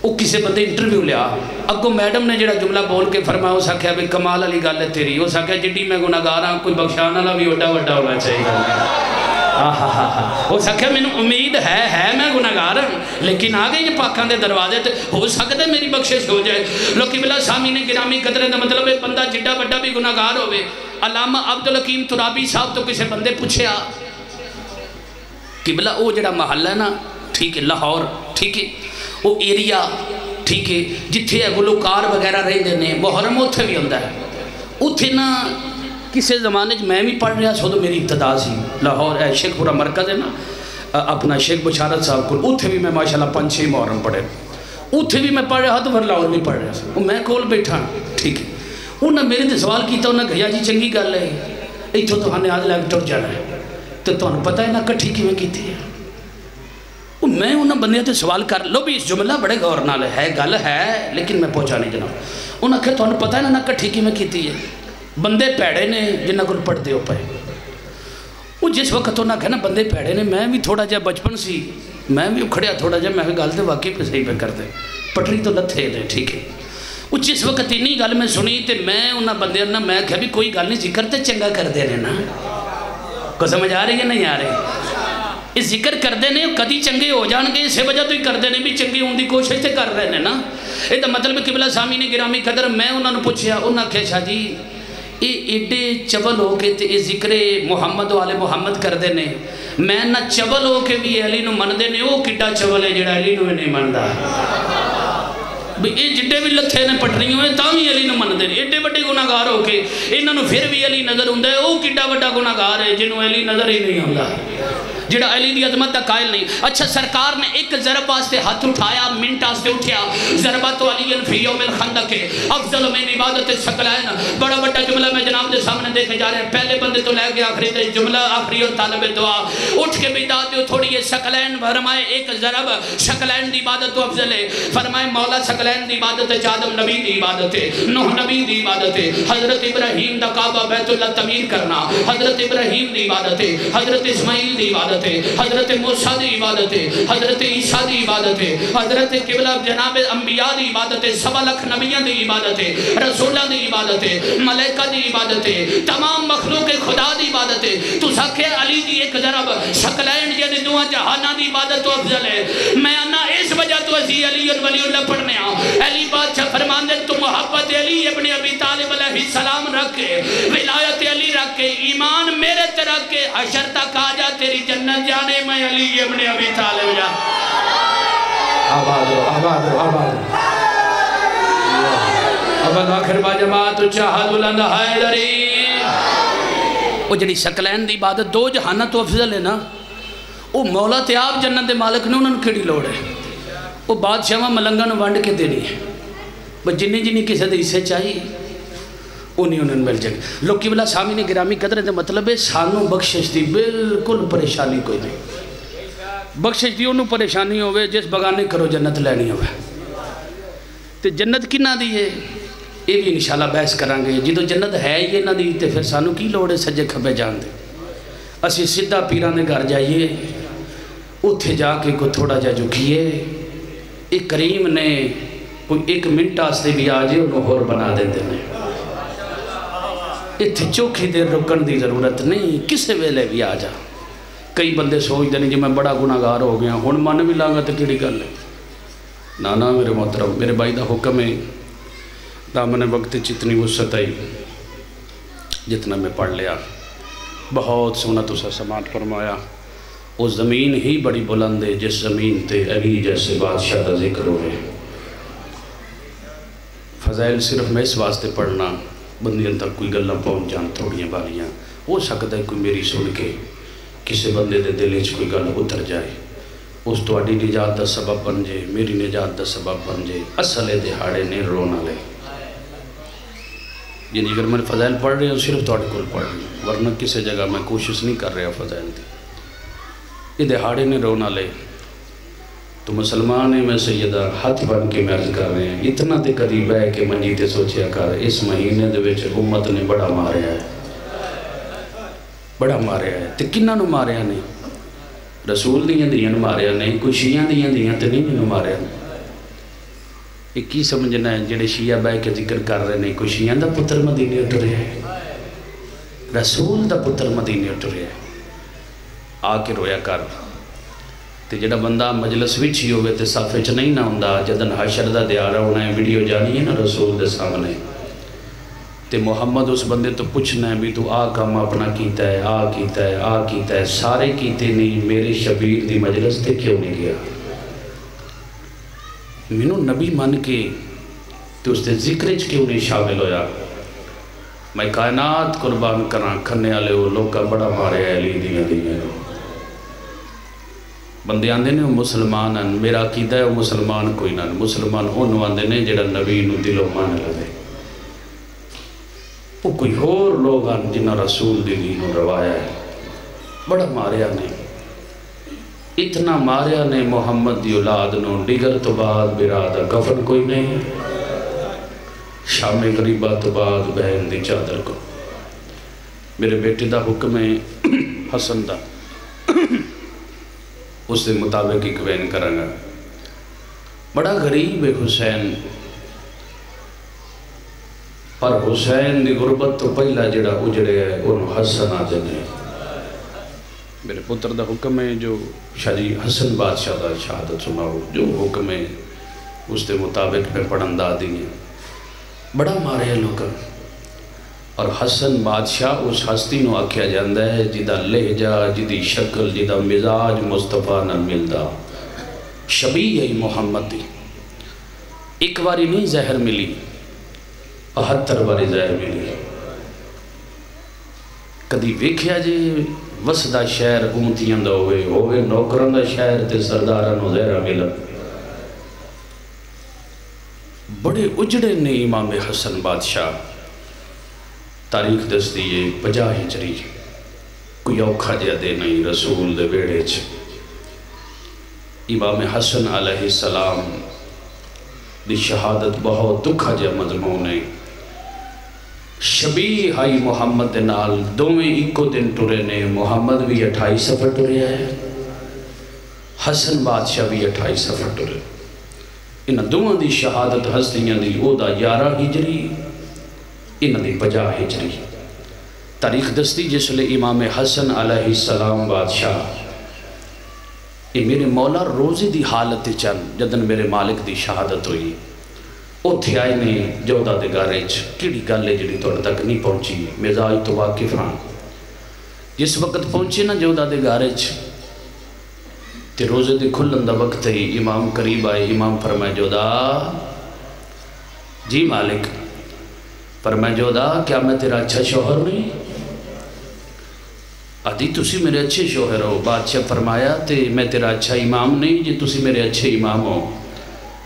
وہ کسی بندے انٹرویو لیا اگو میڈم نے جڑا جملہ بول کے فرمایا ہو سکیا بھی کمال علی گل ہے تیری ہو سکیا جڈی میں گناہگار ہاں کوئی بخشان والا بھی وڈا وڈا ہونا چاہیے ہو سکیا میں امید ہے میں گناہگار ہوں لیکن آگے یہ پاکان دے دروازے تے ہو سکتا ہے میری بخشش ہو جائے لوکی بلا سامعین گرامی قدر دا مطلب ہے بندہ جڈا وڈا بھی گناہگار ہوئے علامہ عبدالحکیم ترابی صاحب تو کسی بندے پوچھے آ کہ بلا وہ جڑا محل ہے نا ٹھیک ہے لاہور ٹھیک ہے وہ ایریا ٹھیک ہے جتھے گلوکار وغیرہ رہے دینے محرم اتھے بھی ہوندہ ہے اتھے نا کسی زمانے میں بھی پڑھ رہا سو تو میری ابتدا سی لاہور ہے شیخ پورا مرکز ہے نا اپنا شیخ بشارت صاحب کو اتھے بھی میں ماشاءاللہ 5-6 محرم پڑھے اتھے بھی میں پڑھ رہا تو پھر لاہور بھی پڑھ رہا سا میں کول بیٹھا ٹھیک ہے انہوں نے میرے سے سوال کیتا انہوں نے کہا جی چنگی گل ہے ایتھوں تو ہمیں آج لگ ٹر جانا ہے تو انہوں پتہ ہے نا کٹھی کی میں کیتی ہے میں انہوں بندیاں تے سوال کر لو بھی اس جملہ بڑے غور نال ہے گل ہے لیکن میں پہنچا نہیں جناب انہوں نے کہا تو انہوں پتہ ہے نا کٹھی کی میں کیتی ہے بندے پیڑے نے جنہ کو پڑھ دے ہو پائے وہ جس وقت انہوں نے کہا نا بندے پیڑے نے میں بھی تھوڑا جا بچپن سی میں بھی اکھڑیا تھوڑا جا میں گل تے واقعی پہ صحیح پہ کر دے پٹری تو لتھے دے ٹھیک ہے وہ جس وقت انہی گل میں سنی تے میں انہوں بندیاں نا میں کہا بھی کوئی گل نہیں ذکر تے چنگا کر دے نا کو سمجھ آ رہی ہے نہیں آ رہی اس ذکر کر دینے کدی چنگے ہو جان گے اسے وجہ تو ہی کر دینے بھی چنگے ہوں دی کوشش تے کر رہے ہیں نا یہ تو مطلب قبلہ سامعین گرامی قدر میں انہوں نے پوچھیا انہوں نے کہا شاہ جی یہ ایڈے چبل ہو کے تے ذکر محمد والے محمد کر دینے میں نہ چبل ہو کے بھی علی نو من دینے وہ کٹا چبل ہے جڑا علی نو نہیں من دا یہ جڈے بھی لتھے نے پٹری ہوئے تا بھی علی نو من دینے ایڈے بڑے گناہگار ہو کے انہوں نے پھر بھی علی نظر ہوں وہ کٹا بڑا گناہگار ہے جنہوں علی نظر ہی نہیں ہوں جڑا علی دی عظمت دا قائل نہیں. اچھا سرکار نے ایک ضرب واسطے ہاتھ اٹھایا, منٹ واسطے اٹھیا, ضربت علی فی یوم الخندق افضل من عبادت ثقلین. بڑا بڑا جملہ میں جناب دے سامنے دیکھے جا رہے ہیں, پہلے بندے تو لے کے آخری تے جملہ آخری اور طالب دعا. اٹھ کے بیداد دیو تھوڑی یہ ثقلین فرمائے ایک ضرب ثقلین دی عبادت تو افضل ہے. فرمائے مولا ثقلین دی عبادت ہے, آدم نبی دی عبادت ہے, نوح نبی دی عبادت ہے, حضرت ابراہیم دا کعبہ بیت اللہ تعمیر کرنا حضرت ابراہیم دی عبادت ہے, حضرت اسماعیل دی عبادت ہے, حضرت موسیٰ دی عبادت ہے, حضرت عیسیٰ دی عبادت ہے, حضرت قبلہ جناب انبیاء دی عبادت ہے, 7 لاکھ نبیوں دی عبادت ہے, رسولہ دی عبادت ہے, ملائکہ دی عبادت ہے, تمام مخلوق خدا دی عبادت ہے. تو ساکھے علی دی ایک ضرب ثقلین یعنی دعا جہانہ دی عبادت تو افضل ہے. میں انا اس وجہ تو اسی علی ولی اللہ پڑھنے علی بادشاہ فرمان دے تو محبت علی ابن ابی طالب علیہ السلام رکھ کے, ولایت علی رکھ کے, ایمان میرے تے رکھ کے, حشر تک آ جا تیری جنت جانے میں علی ابن ابی طالب جا. آباد رو آباد رو آباد رو ابن آخر با جماعت چاہد بلند حیدری. وہ جڑی ثقلین دی عبادت دو جہانہ تو افضل ہے نا, وہ مولا تے آپ جنت دے مالک نے انہوں نے کھڑی لوڑ ہے. وہ بادشاہ ملنگا نو ونڈ کے دینی ہے, بس جنی جنی کسی دے حصے چاہیے انہیں مل جائے. لوگ قبلہ سامعین گرامی قدر دے مطلب ہے سانوں بخشش دی بالکل پریشانی کوئی نہیں. بخشش دی انہوں پریشانی ہوئے جس بگانے کرو جنت لینی ہوئے. تے جنت کی نہ دی ہے یہ بھی انشاءاللہ بحث کرانگے. جدو جنت ہے یہ نہ دی تے پھر سانوں کی لوڑے سجے کھبے جان دے. اسی سدھا پیران دے گھر جائیے, اتھے جا کے کو تھوڑا جا جھکیے, ایک کریم نے کوئی 1 منٹ آستے بھی آجے انہوں ہور بنا دیتے ہیں. اتھے چوکھی دیر رکن دی ضرورت نہیں, کسے ویلے بھی آجا. کئی بندے سوچ دیں جی میں بڑا گناہگار ہو گیا ہون من بھی لانگا تے کیڑی گل ہے. نانا میرے محترم میرے بھائی دا حکم ہے, دامن وقت جتنی وسعت آئی جتنا میں پڑھ لیا, بہت سونا تو سا سماعت فرمایا. وہ زمین ہی بڑی بلند ہے جس زمین تے علی جیسے بادشاہ دا ذکر ہوئے. فضائل صرف میں اس واسطے پڑھنا بندیاں تک کوئی گلہ پہنچ جان تھوڑیاں بالیاں. ہو سکتا ہے کوئی میری سن کے کسی بندے دے دل وچ کوئی گل اتر جائے, اس تواڈی نجات دا سبب بن جائے, میری نجات دا سبب بن جائے. اصل دہاڑے نے رونا لے یعنی اگر میں فضائل پڑھ رہے ہوں صرف تواڈے کول پڑھ رہے ہوں, ورنہ کسی جگہ میں کوشش نہیں کر رہا فضائل دی. یہ دہاڑے نے رونا لے تو مسلمان میں سیدہ ہاتھ بن کے میں عرض کر رہے ہیں, اتنا تے قریب ہے کہ منجی تے سوچیا کر اس مہینے دے وچ امت نے بڑا ماریا ہے, بڑا ماریا ہے. تے کنہ نو ماریا نہیں, رسول دیاں دیاں ماریا نہیں, کوئی شیعہ دیاں تے نہیں نو ماریا نہیں. یہ کی سمجھنا ہے جڑے شیعہ بے کے ذکر کر رہے نہیں, کوئی شیعہ دا پتر مدینے اٹھ رہے ہیں, رسول دا پتر مدینے اٹھ رہے ہیں. آ کے رویا کر. تے جڑا بندہ مجلس وچ ہی ہوئے تے صف وچ نہیں نہ ہوندا, جدن حشر دا دیارہ ہونا ہے ویڈیو جانی ہے نا رسول دے سامنے, تے محمد اس بندے تو پوچھنا ہے بھی تو آ کام اپنا کیتا ہے, آ کیتا ہے, آ کیتا ہے, سارے کیتے نہیں, میرے شبیر دی مجلس تے کیوں نہیں گیا؟ مینوں نبی من کے تے اس دے ذکر وچ کیوں نہیں شامل ہویا؟ میں کائنات قربان کراں کھنے والے وہ لوگ بڑا مارے علی دیاں بندے آندے نے وہ مسلمان ہیں, میرا عقیدہ ہے وہ مسلمان کوئی نہ, مسلمان انہوں آندے نے جڑا نبی نو دلوں مان لے. وہ کوئی اور لوگ ہیں جنہ رسول دی دین روایا ہے, بڑا ماریا نے, اتنا ماریا نے محمد دی اولاد نو, ڈگر تو بعد برادہ کفن کوئی نہیں, شام غریبہ تو بعد بہن دی چادر کو. میرے بیٹے دا حکم ہے حسن دا, اس دے مطابق ایک بین کرنا. بڑا غریب ہے حسین, پر حسین دی غربت تو پہلا جڑا اجڑے ہے انہوں حسن آدھے نے. میرے پتر دا حکم ہے جو شاہ جی حسن بادشاہ دا شہادت سناؤ, جو حکم ہے اس دے مطابق میں پڑھندہ دی ہیں. بڑا مارے ہیں لوگ, اور حسن بادشاہ اس ہستی نو آکھیا جاندہ ہے جدہ لہجہ, جدی شکل, جدہ مزاج مصطفیٰ نہ ملدا. شبیہ محمد دی ایک باری نہیں زہر ملی, 72 باری زہر ملی. کدی ویکھیا جے وسدا شہر اونتیاں دا ہوئے نوکران دا شہر تے سرداران و زہرہ ملن بڑے اجڑے نے امام حسن بادشاہ تاریخ دس دیئے 50 ہجری کوئی اوکھا جا دے نہیں رسول دے بیڑے چ امام حسن علیہ السلام دی شہادت بہت دکھا جا مضمون ہے شبیہ ہائی محمد دے نال دوویں ایکو دن ٹرے نے محمد بھی 28 سفر ٹرے ہے حسن بادشاہ بھی 28 سفر ٹرے انہاں دوواں دی شہادت ہستیاں دی او دا 11 ہجری انہاں دی 50 ہجری تاریخ دستی جس لئے امام حسن علیہ السلام بادشاہ یہ میرے مولا روزے دی حالت چن جدن میرے مالک دی شہادت ہوئی اوتھے آئے نے جودہ دے گارے کیڑی گالے جڑی توڑ تک نہیں پہنچی مزاج تو واقف ہاں جس وقت پہنچے نا جودہ دے گارے تے روزے دے کھلن دا وقت ہی امام قریب آئے امام فرمائے جودہ جی مالک فرمائے جودہ کیا میں تیرا اچھا شوہر نہیں آدھی تسی میرے اچھے شوہر ہو بادشاہ فرمایا تے میں تیرا اچھا امام نہیں جی تسی میرے اچھے امام ہو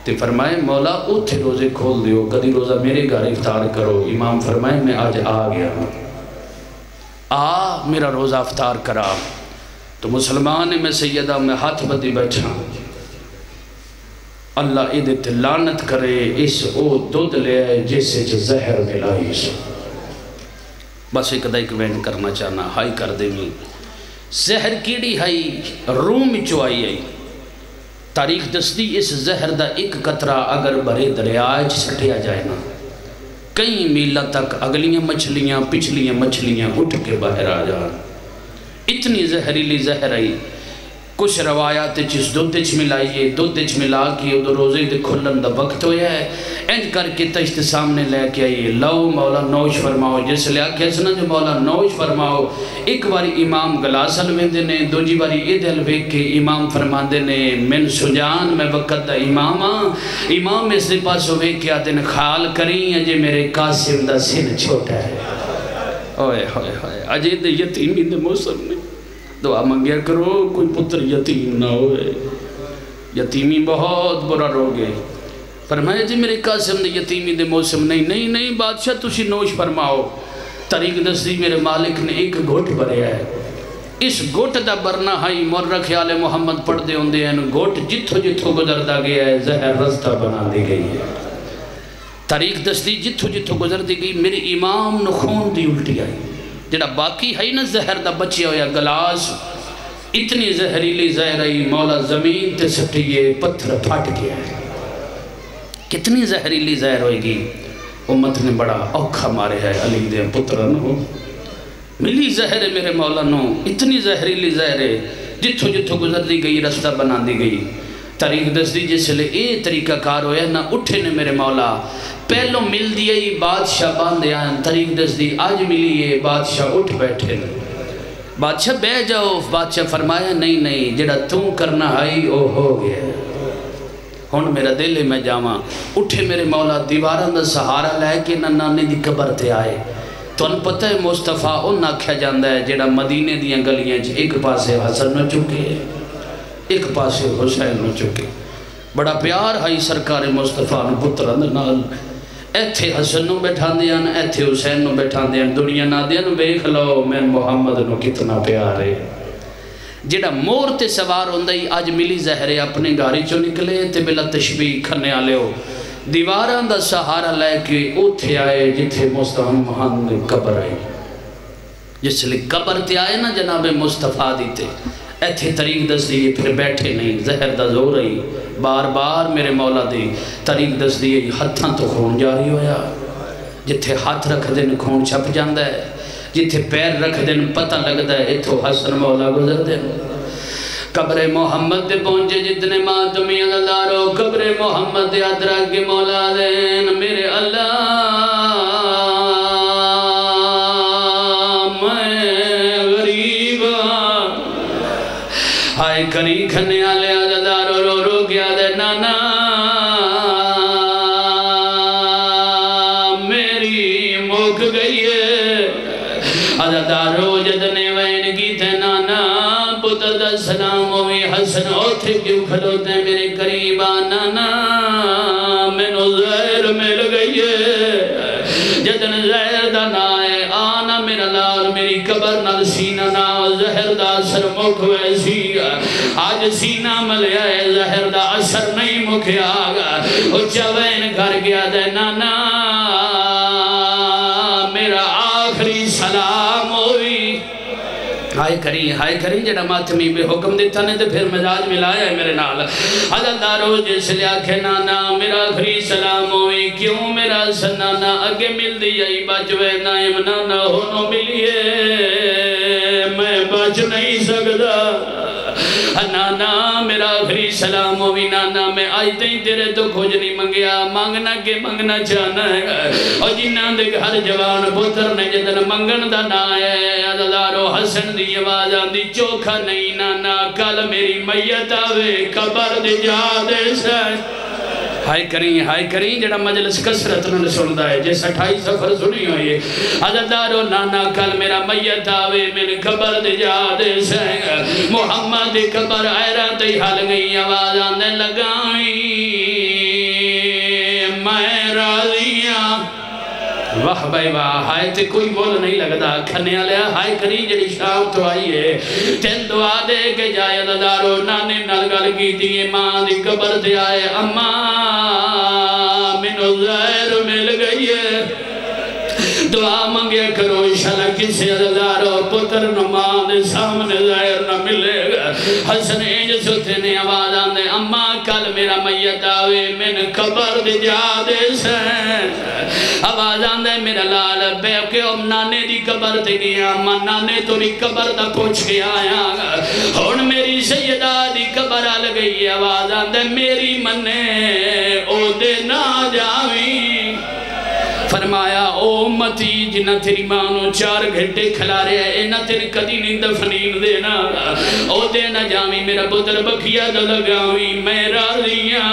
تے فرمائے مولا اوتھے روزے کھول دیو کدی روزہ میرے گھر افطار کرو امام فرمائے میں آج آ گیا میرا روزہ افطار کرا تو مسلمان میں سیدہ میں ہاتھ بدی بیٹھا اللہ عیدت لعنت کرے اس او دودھ لے آئے جیسے جو زہر ملائی سو بس ایک دائک وین کرنا چاہنا ہائی کر دیں گی زہر کیڑی ہائی روم چو آئی آئی تاریخ دستی اس زہر دا ایک قطرہ اگر برے دریاج سٹیا جائے نا کئی میلہ تک اگلیاں مچھلیاں پچھلیاں مچھلیاں اٹھ کے باہر آ جائیں اتنی زہریلی زہر آئی کچھ روایات چیز دودھ ملائیے دودھ ملا کے ادھر روزے دے کھلن دا وقت ہویا ہے اینج کر کے تشت سامنے لے کے آئیے لو مولا نوش فرماؤ جس لے آکے سنا جو مولا نوش فرماؤ ایک باری امام گلاسل ویندے نے دوجی باری ایدھل ویک کے امام فرما دے نے من سجان میں وقت دا امام اس دے پاس ویک کے آدھے نے خیال کریں اجے میرے قاسم دا سن چھوٹا ہے اوئے ہوئے ہوئے اجے دے یتیمی دے موسم میں دعا منگیا کرو کوئی پتر یتیم نہ ہوئے یتیمی بہت برا روگے فرمایا جی میرے قاسم دے یتیمی دے موسم نہیں بادشاہ تسی نوش فرماؤ طریق دستی میرے مالک نے ایک گھوٹ بھریا ہے اس گھوٹ دا برنا ہائی مرہ خیال محمد پڑھ دے ہوندے ہیں گھوٹ جتھو گزر دا گیا ہے زہر رستہ بنا دی گئی ہے طریق دستی جتھو گزر دی گئی میرے امام نخون دی الٹی آئی جڑا باقی ہے نا زہر دا بچے ہویا گلاس اتنی زہریلی زہر آئی مولا زمین تے سٹیے پتھر پھاٹ گیا ہے کتنی زہریلی زہر ہوئے گی امت نے بڑا اوکھا مارے ہے علی دے پترن ہو ملی زہر میرے مولا نو اتنی زہریلی زہر ہے جتھو گزر دی گئی رستہ بنا دی گئی طریق دس دی جس لئے اے طریقہ کار ہویا نہ اٹھے نے میرے مولا پہلو مل دیئی بادشاہ باندھے آئیں طریق دس دی آج ملی یہ بادشاہ اٹھ بیٹھے بادشاہ بے جاؤ بادشاہ فرمایا نہیں جڑا تم کرنا آئی او ہو گیا ہون میرا دل میں جاواں اٹھے میرے مولا دیواران دا سہارا لے کے نانے دی قبر تے آئے تو ان پتہ ہے مصطفیٰ ان آکھیا جاندہ ہے جڑا مدینے دیاں گلیاں ایک پاسے حسن نہ چکے ایک پاسے حسین نہ چکے بڑا پیار ہائی سرکار مصطفیٰ نو پتران نال ایتھے حسن نو بیٹھان دیاں ایتھے حسین نو بیٹھان دیاں دنیا نہ دیاں بیخ لو میں محمد نو کتنا پیار ہے جڑا مور تے سوار ہوندائی آج ملی زہرے اپنے گاری چو نکلے تے بلا تشبیح کھنے آلے ہو دیواران دا سہارا لے کے اوتھے آئے جتھے مصطفیٰ محمد قبر آئی جس لئے قبر تے آئے نا جناب مصطفیٰ دیتے ایتھے طریق دس دیئے پھر بیٹھے نہیں زہر دا زور رہی بار بار میرے مولا دی طریق دس دیئے ہتھاں تو خون جاری ہویا جتھے ہاتھ رکھ دن خون چھپ جاندہ ہے جتھے پیر رکھ دن پتہ لگتا ہے اتھو حسن مولا گزر دن قبر محمد دے پہنچے جتنے ماتمی اللہ رو قبر محمد دے ادرک کے مولا دین میرے اللہ میں غریب ہائے کری کھنے آلے آزادارو رو گیا دے نانا میری موک گئی ہے آزادارو جدنے وین کی تھے نانا سلام ہوئی حسن اوتھے کیوں کھلوتے ہیں میرے قریب نانا میں نو زہر مل گئی ہے جدن زہر دا نائے آنا میرا لال میری قبر نال سینہ نا زہر دا اثر مک ویسی آج سینہ ملیا ہے زہر دا اثر نہیں مکھیا گا چوین گھر گیا دے نانا میرا آخری سلام ہوئی ہائے کری جڑا ماتمی بے حکم دیتا نے تو پھر مزاج ملایا ہے میرے نال حضرت دارو جس لیا کہ نانا میرا آخری سلام ہوئی کیوں میرا سنانا اگے مل دیائی بچوے نائم نانا ہونو ملیے میں بچ نہیں سکتا نانا میرا آخری سلام ہوئی نانا میں آج تین تیرے تو کھوج نہیں منگیا مانگنا کے منگنا چاہنا ہے اور جنہاں دے ہر جوان پتر نے جدن منگن دا نا ہے عددارو حسن دی آواز آندی چوکھا نہیں نانا کل میری میت آوے قبر دی جا دے سے ہائے کریں جڑا مجلس کسرت نہ سندا ہے جیسا 28 سفر سنی ہوئی عددارو نانا کل میرا میت آوے میں قبر دے جا دے سینگ محمد قبر آئرہ تی حال گئی آواز آنے لگائی میں راضیاں واہ بھائی واہ ہائے تے کوئی بول نہیں لگتا کھنے آلیا ہائے کری جڑی شام تو آئی ہے تین دعا دے کے جائے دادارو نانے نلگل کی دیئے ماں دی قبر دے آئے اماں منو زہر مل گئی ہے دعا منگے کرو شلہ کسی دادارو پتر نمان دے سامنے زہر نہ ملے گا حسن اینج سوتے نے آواز آنے اماں کل میرا میت آوے من قبر دے جا دے سین آواز آنے میرا لال بے کہ ام نانے دی قبر تے گیا اماں نانے تو بھی قبر دا پوچھ کے آیا ہون میری سیدہ دی قبر آل گئی آواز آنے میری مننے او دے نہ جاویں فرمایا او امتی جنہ تیری مانو 4 گھنٹے کھلا رہے ہیں اینا تیری کدی نہیں دفنین دینا او دینا جامی میرا پتر بکیا دا لگاوی میں راضیاں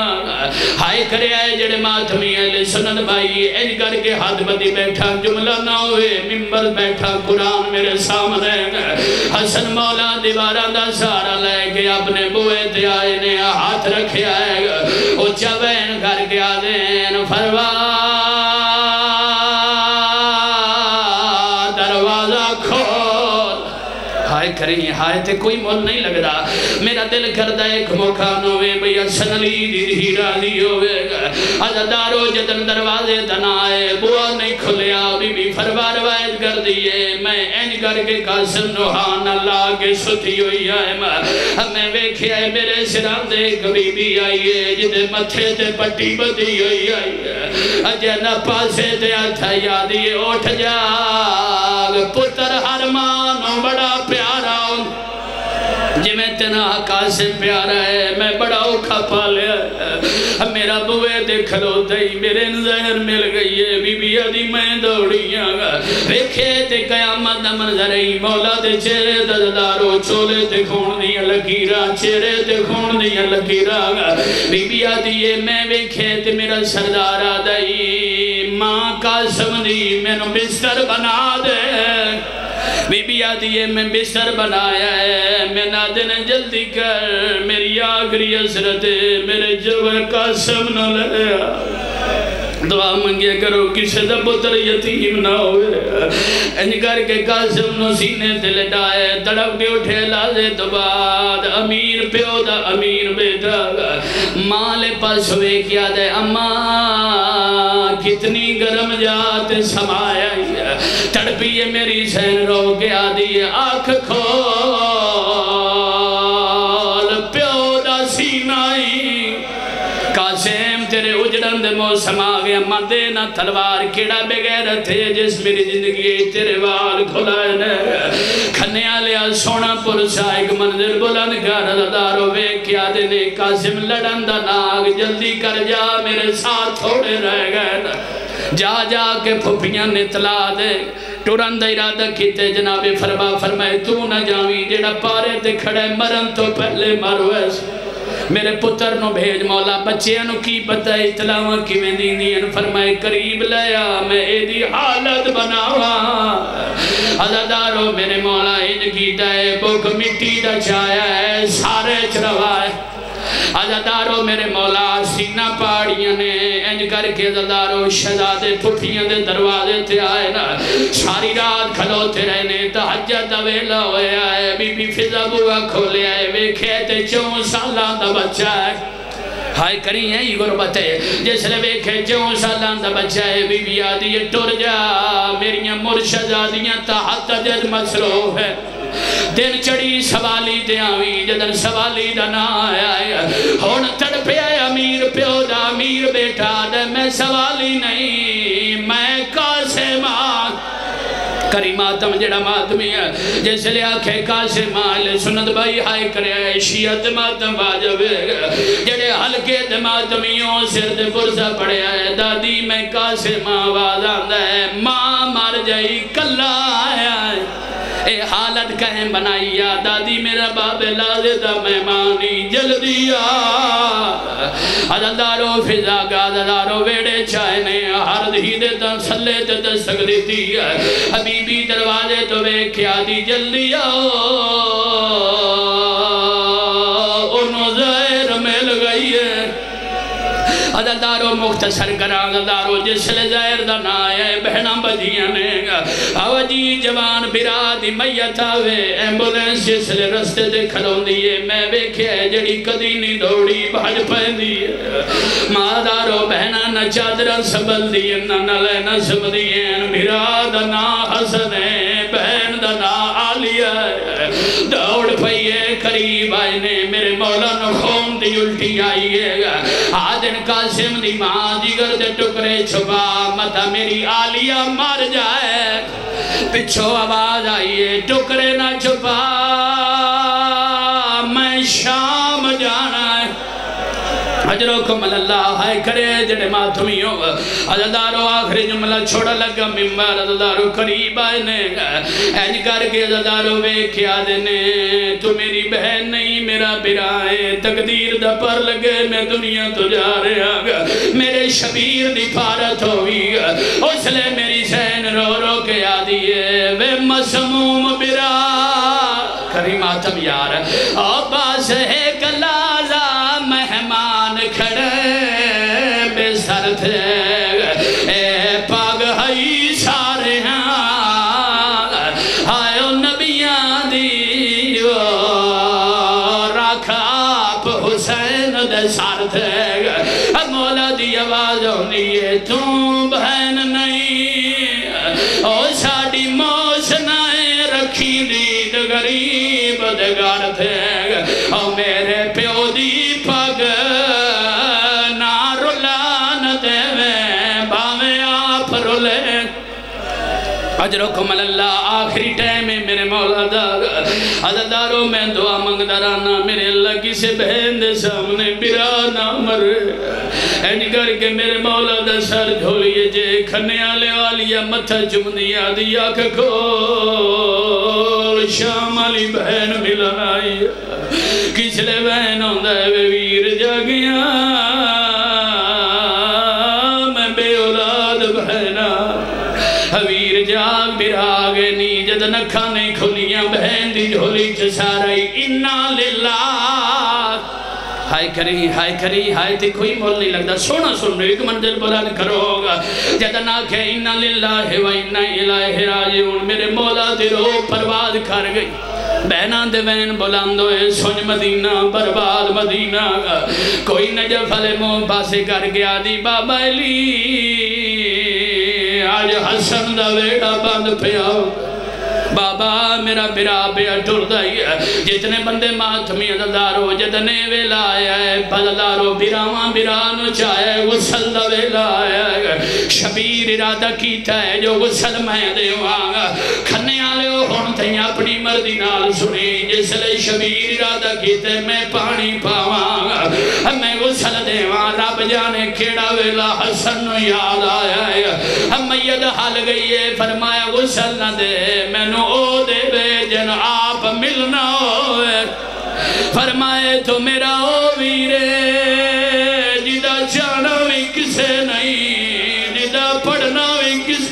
ہائے کرے آئے جڑے ماتمی اہلِ سنت بھائی ایج کر کے ہاتھ بدی بیٹھا جملہ نہ ہوئے ممبر بیٹھا قرآن میرے سامنے حسن مولا دیوارہ دا سارا لے کے اپنے بوئے تے آئے نے ہاتھ رکھے آئے او چوین کر کے آدین فروا کریں ہائے تے کوئی مول نہیں لگ دا میرا دل کردہ ایک مکان ہوئے بھئی حسن علی دی راضی ہوئے عزدارو جدن دروازے تنائے بوا نہیں کھلیا بی بی فرما روایت کر دیئے میں این کر کے قاسم نوحان اللہ کے ستی ہوئی آئے ہمیں ویکھے آئے میرے سران دے کبھی بھی آئیے جدے متھے تے پٹی بدی ہوئی آئیے اجے نہ پاسے تے آتھا یادیے اٹھ جاگ پتر حرمانو بڑا پیارا جی میں تنہا قاسم پیارا ہے میں بڑا اوکھا پالیا میرا بوے دیکھ لو دائی میرے زہر مل گئی ہے بی بی آدھی میں دوڑیاں گا ویکھے تے قیامت منظر ہی مولا دے چہرے دادارو چولے تے خون دیا لکیرہ چہرے تے خون دیا لکیرہ گا بی بی آدھی میں ویکھے تے میرا سردار آدھائی ماں قاسم دی میں نو بستر بنا دے بی بی آدھی میں بستر بنایا ہے میں نادن جلدی کر میری آخری حسرت میرے جوہ قاسم نہ لیا دعا منگیا کرو کسی دا پتر یتیم نہ ہوئے انکار کے قاسم نو سینے تے لٹائے تڑپ کے اٹھے لازے تو بعد امیر پیو دا امیر بیٹا مال پاس ہوئے کیا دے اماں کتنی گرم جات سمایا تڑپیے میری سین رو کے آدھی آنکھ کھول پیو دا سینائی قاسم تیرے اجڑن دے موسم آگیا مدے نہ تلوار کیڑا بغیر تھے جس میری زندگی تیرے وال کھلائے نے کھنے آلیا سونا پرسا ایک منظر بلند کر دارو بے کیا دینے قاسم لڑن دا ناگ جلدی کر جا میرے ساتھ تھوڑے رہ گئے جا جا کے پھپیاں نتلا دے ٹوران دا ارادہ کیتے جناب فرمائے تو نہ جاویں جڑا پارے تے کھڑے مرن تو پہلے مرویس میرے پتر نو بھیج مولا بچے نو کی پتہ اطلاع کی میں دین فرمائے قریب لیا میں ایدی حالت بناوا عزادارو میرے مولا ان کیتا ہے بک مٹی دا چایا ہے سارے چروا ہے عزادارو میرے مولا سینہ پاڑیاں نے انج کر کے عزادارو شہزادے پھٹیاں دے دروازے تے آئے نا ساری رات کھلوتے رہنے تحجد ویلا ہوئے آئے بی بی فضا بوا کھولے آئے ویکھے تے 4 سالان دا بچہ ہے ہائے کری ہیں یہ غربت ہے جس لئے ویکھے 4 سالان دا بچہ ہے بی بی آدھی یہ ٹر جا میریاں مرشدادیاں تحجد مسروح ہے دن چڑی سوالی دے آوی جدن سوالی دا نا آیا ہون تڑپے آیا امیر پیو دا امیر بیٹا دے میں سوالی نہیں میں قاسم کری ماتم جڑا ماتمی ہے جیسے لے آکھے قاسم آلے سنت بھائی ہائے کرے آئے شیعت ماتم واجب ہے جڑے حلقے دے ماتمیوں سر دے برزہ پڑے آئے دادی میں قاسم آواز آندہ ہے ماں مر جائی کلا آیا ہے اے حالت کہیں بنائی یا دادی میرا باب لازدہ مہمانی جلدی عزادارو فضا کا عزادارو ویڑے چائنے ہر دھی دے تن سلے تے دستک دیتی حبیبی دروازے تو بے کیا دی جلدی انہوں زہر مل گئی ہے عزادارو مختصر کران عزادارو جس لے زہر دا نائے بہنہ بجیاں نے آوجی جوان برادی میت آوے ایمبولینس جس لے رستے دے کھلون دیئے میں بیکھے جڑی کدی نہیں دوڑی بھاج پہن دیئے مادارو بہنہ نہ چادرہ سبل دیئے نہ نلے نہ سب دیئے براد نا حسن ہے بہن دا نا آلیہ دوڑ پئیے قریب آئینے میرے مولا نو خون دی الٹی آئیے آدن قاسم دی ماں جگر دے ٹکرے چھپا متا میری آلیہ مار جائے پچھو آواز آئیے ٹکرے نہ چھپا میں شام جانا ہے حجرکم اللہ ہائے کرے جڑے ماتمیوں عزادارو آخری جملہ چھوڑا لگا ممبر عزادارو قریب آئینے اینج کر کے عزادارو ویکھیا دینے تو میری بہن نہیں میرا برائے تقدیر دا پر لگے میں دنیا تو جا رہا گا میرے شبیر دی پارت ہوئی اس لئے میری سین رو رو کے آدیئے وے مسموم برا کریماتم یار عباس ہے کلازہ مہمان کھڑے بے سر تھے اے پاگ ہائی سارے ہیں آئے نبیان دیو رکھا آپ حسین دے سر تھے مولا دی آواز ہونی ہے تم بہن نہیں او ساڑی موسنائے رکھی دید غریب دگار تھے او میرے پیو دی پاگ اجرکم اللہ آخری ٹائم میں میرے مولا دار عزادارو میں دعا مانگدارانا میرے اللہ کسی بہن دے سامنے برا نہ مر اینج کر کے میرے مولا دا سر جھولیے جے کھنے آلے والیا متھا چمدیا دیا کہ کھول شام علی بہن ملن آئی کس لے بہن ہوندہ ہے ویر جاگیاں میں بے اولاد بہنا حویر جاگ براغ نیجد نکھانے کھولیاں بہن دی جھولی چسارائی انہا للہ ہائے کری ہائے تی کوئی مول نہیں لگتا سونا سن ایک منزل بلان کرو گا جدنا کہ انہا للہ و انہا الہ راجعون میرے مولا دی روح پرواز کر گئی بہنان دے بہن بلاندوئے سنج مدینہ برباد مدینہ کوئی نجف علی موں پاسے کر گیا دی بابا علی آج حسن دا ویڑا بند پیا بابا میرا برا پیا ٹر دائی ہے جتنے بندے ماتمی عزادارو جتنے ویلا آیا ہے بزدارو براواں برانو چاہے غسل دا ویلا آیا ہے شبیر ارادہ کیتا ہے جو غسل میں دے وہاں کھنے آلے ہو ہون تھیں اپنی مردی نال سنی جس لئے شبیر ارادہ کیتا ہے میں پانی پاواں میں غسل دے وہاں رب جانے کیڑا ویلا حسن نو یاد آیا ہے میت حال گئی ہے فرمایا غسل نہ دے میں نو او دے بے جن آپ ملنا ہوئے فرمائے تو میرا او بھی پڑھنا بھی کس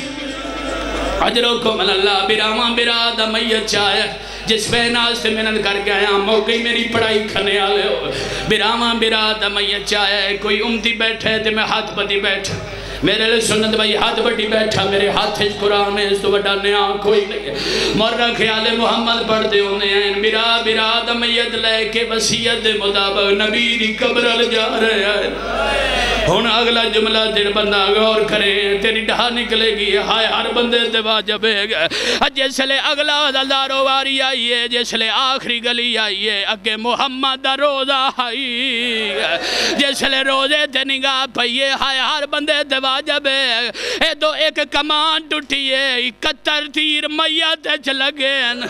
اجرکم اللہ براما برادہ میت چاہے جس پہ ناز سے منن کر گیا موقعی میری پڑھائی کھنے آلے ہو براما برادہ میت چاہے کوئی امتی بیٹھے تھے میں ہاتھ بدی بیٹھا میرے لئے سنت بھائی ہاتھ بڑی بیٹھا میرے ہاتھ اس قرآن ہے اس تو بڑا نیا کوئی نہیں مرہ خیال محمد پڑھتے ہونے ہیں برادہ میت لے کے وسیعت مطابق نبی دی قبر جا رہے ہیں ہونا اگلا جملہ تیر بندہ غور کرے تیری ڈھا نکلے گی ہائے ہر بندے تے واجب ہے جس لے اگلا ہزاروں واری آئی ہے جس لے آخری گلی آئی ہے اگے محمد دا روزہ آئی جس لے روزے تے نگاہ پئیے ہائے ہر بندے تے واجب ہے اے دو ایک کمان ٹوٹی ہے 71 تیر میت چ لگن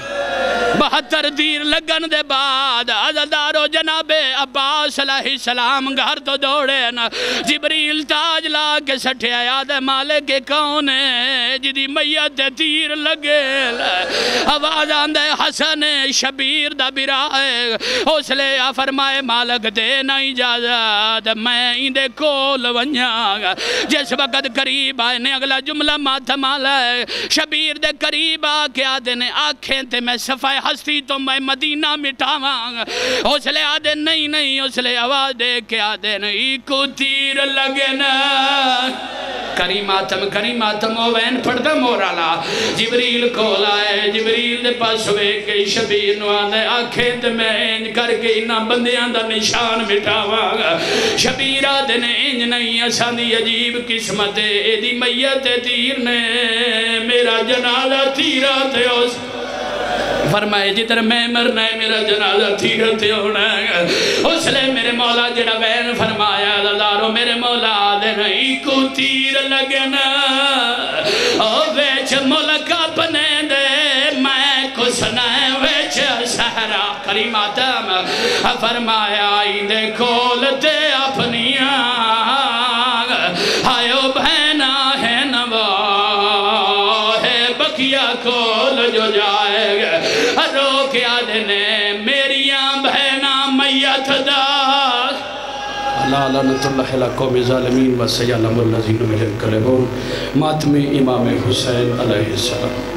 72 تیر لگن دے بعد عزدارو جناب عباس علیہ السلام گھر تو دوڑے نا جبریل تاج لا کے سٹھیا یاد مالک کون ہے جدی میت تیر لگے آواز آندے حسن شبیر دا برائے اس لے فرمائے مالک دینا اجازت میں اندے کول ونیا جس وقت قریب آئے نے اگلا جملہ ماتم آلائے شبیر دے قریب آکے آدھے نے آنکھیں تے میں صفحہ ہستی تو میں مدینہ مٹاواں اس لے آدھے نہیں اس لے آواز دے کے آدھے نہیں کو تیر لگنا کریماتم اوین پڑھتا مورالا جبریل کول آئے جبریل دے پاس ہوئے کہ شبیر نو آدھے آنکھیں تے میں انج کر کے انہاں بندیاں دا نشان مٹاواں شبیر آدھے نے انج نہیں اسان دی عجیب قسمت اے دی میت تیر نے میرا جنازہ تیرہ تے اس فرمائے جدر میں مرنا ہے میرا جنازہ تیرتے ہونا ہے اس لئے میرے مولا جڑا وین فرمایا لالارو میرے مولا دے نہیں کو تیر لگنا او ویچ ملکہ بنے دے میں کسنا ہے ویچ سہرہ کریماتم فرمایا آئیندے کھولتے اپنیاں ہائیو بہنا ہے نوا ہے بکیا کھول جو جائے گا رو کے آدھنے میریاں بہنا میت دا اللہ لعنت اللہ لقوم ظالمین و سیالم اللذین مجھن کلبون ماتم امام حسین علیہ السلام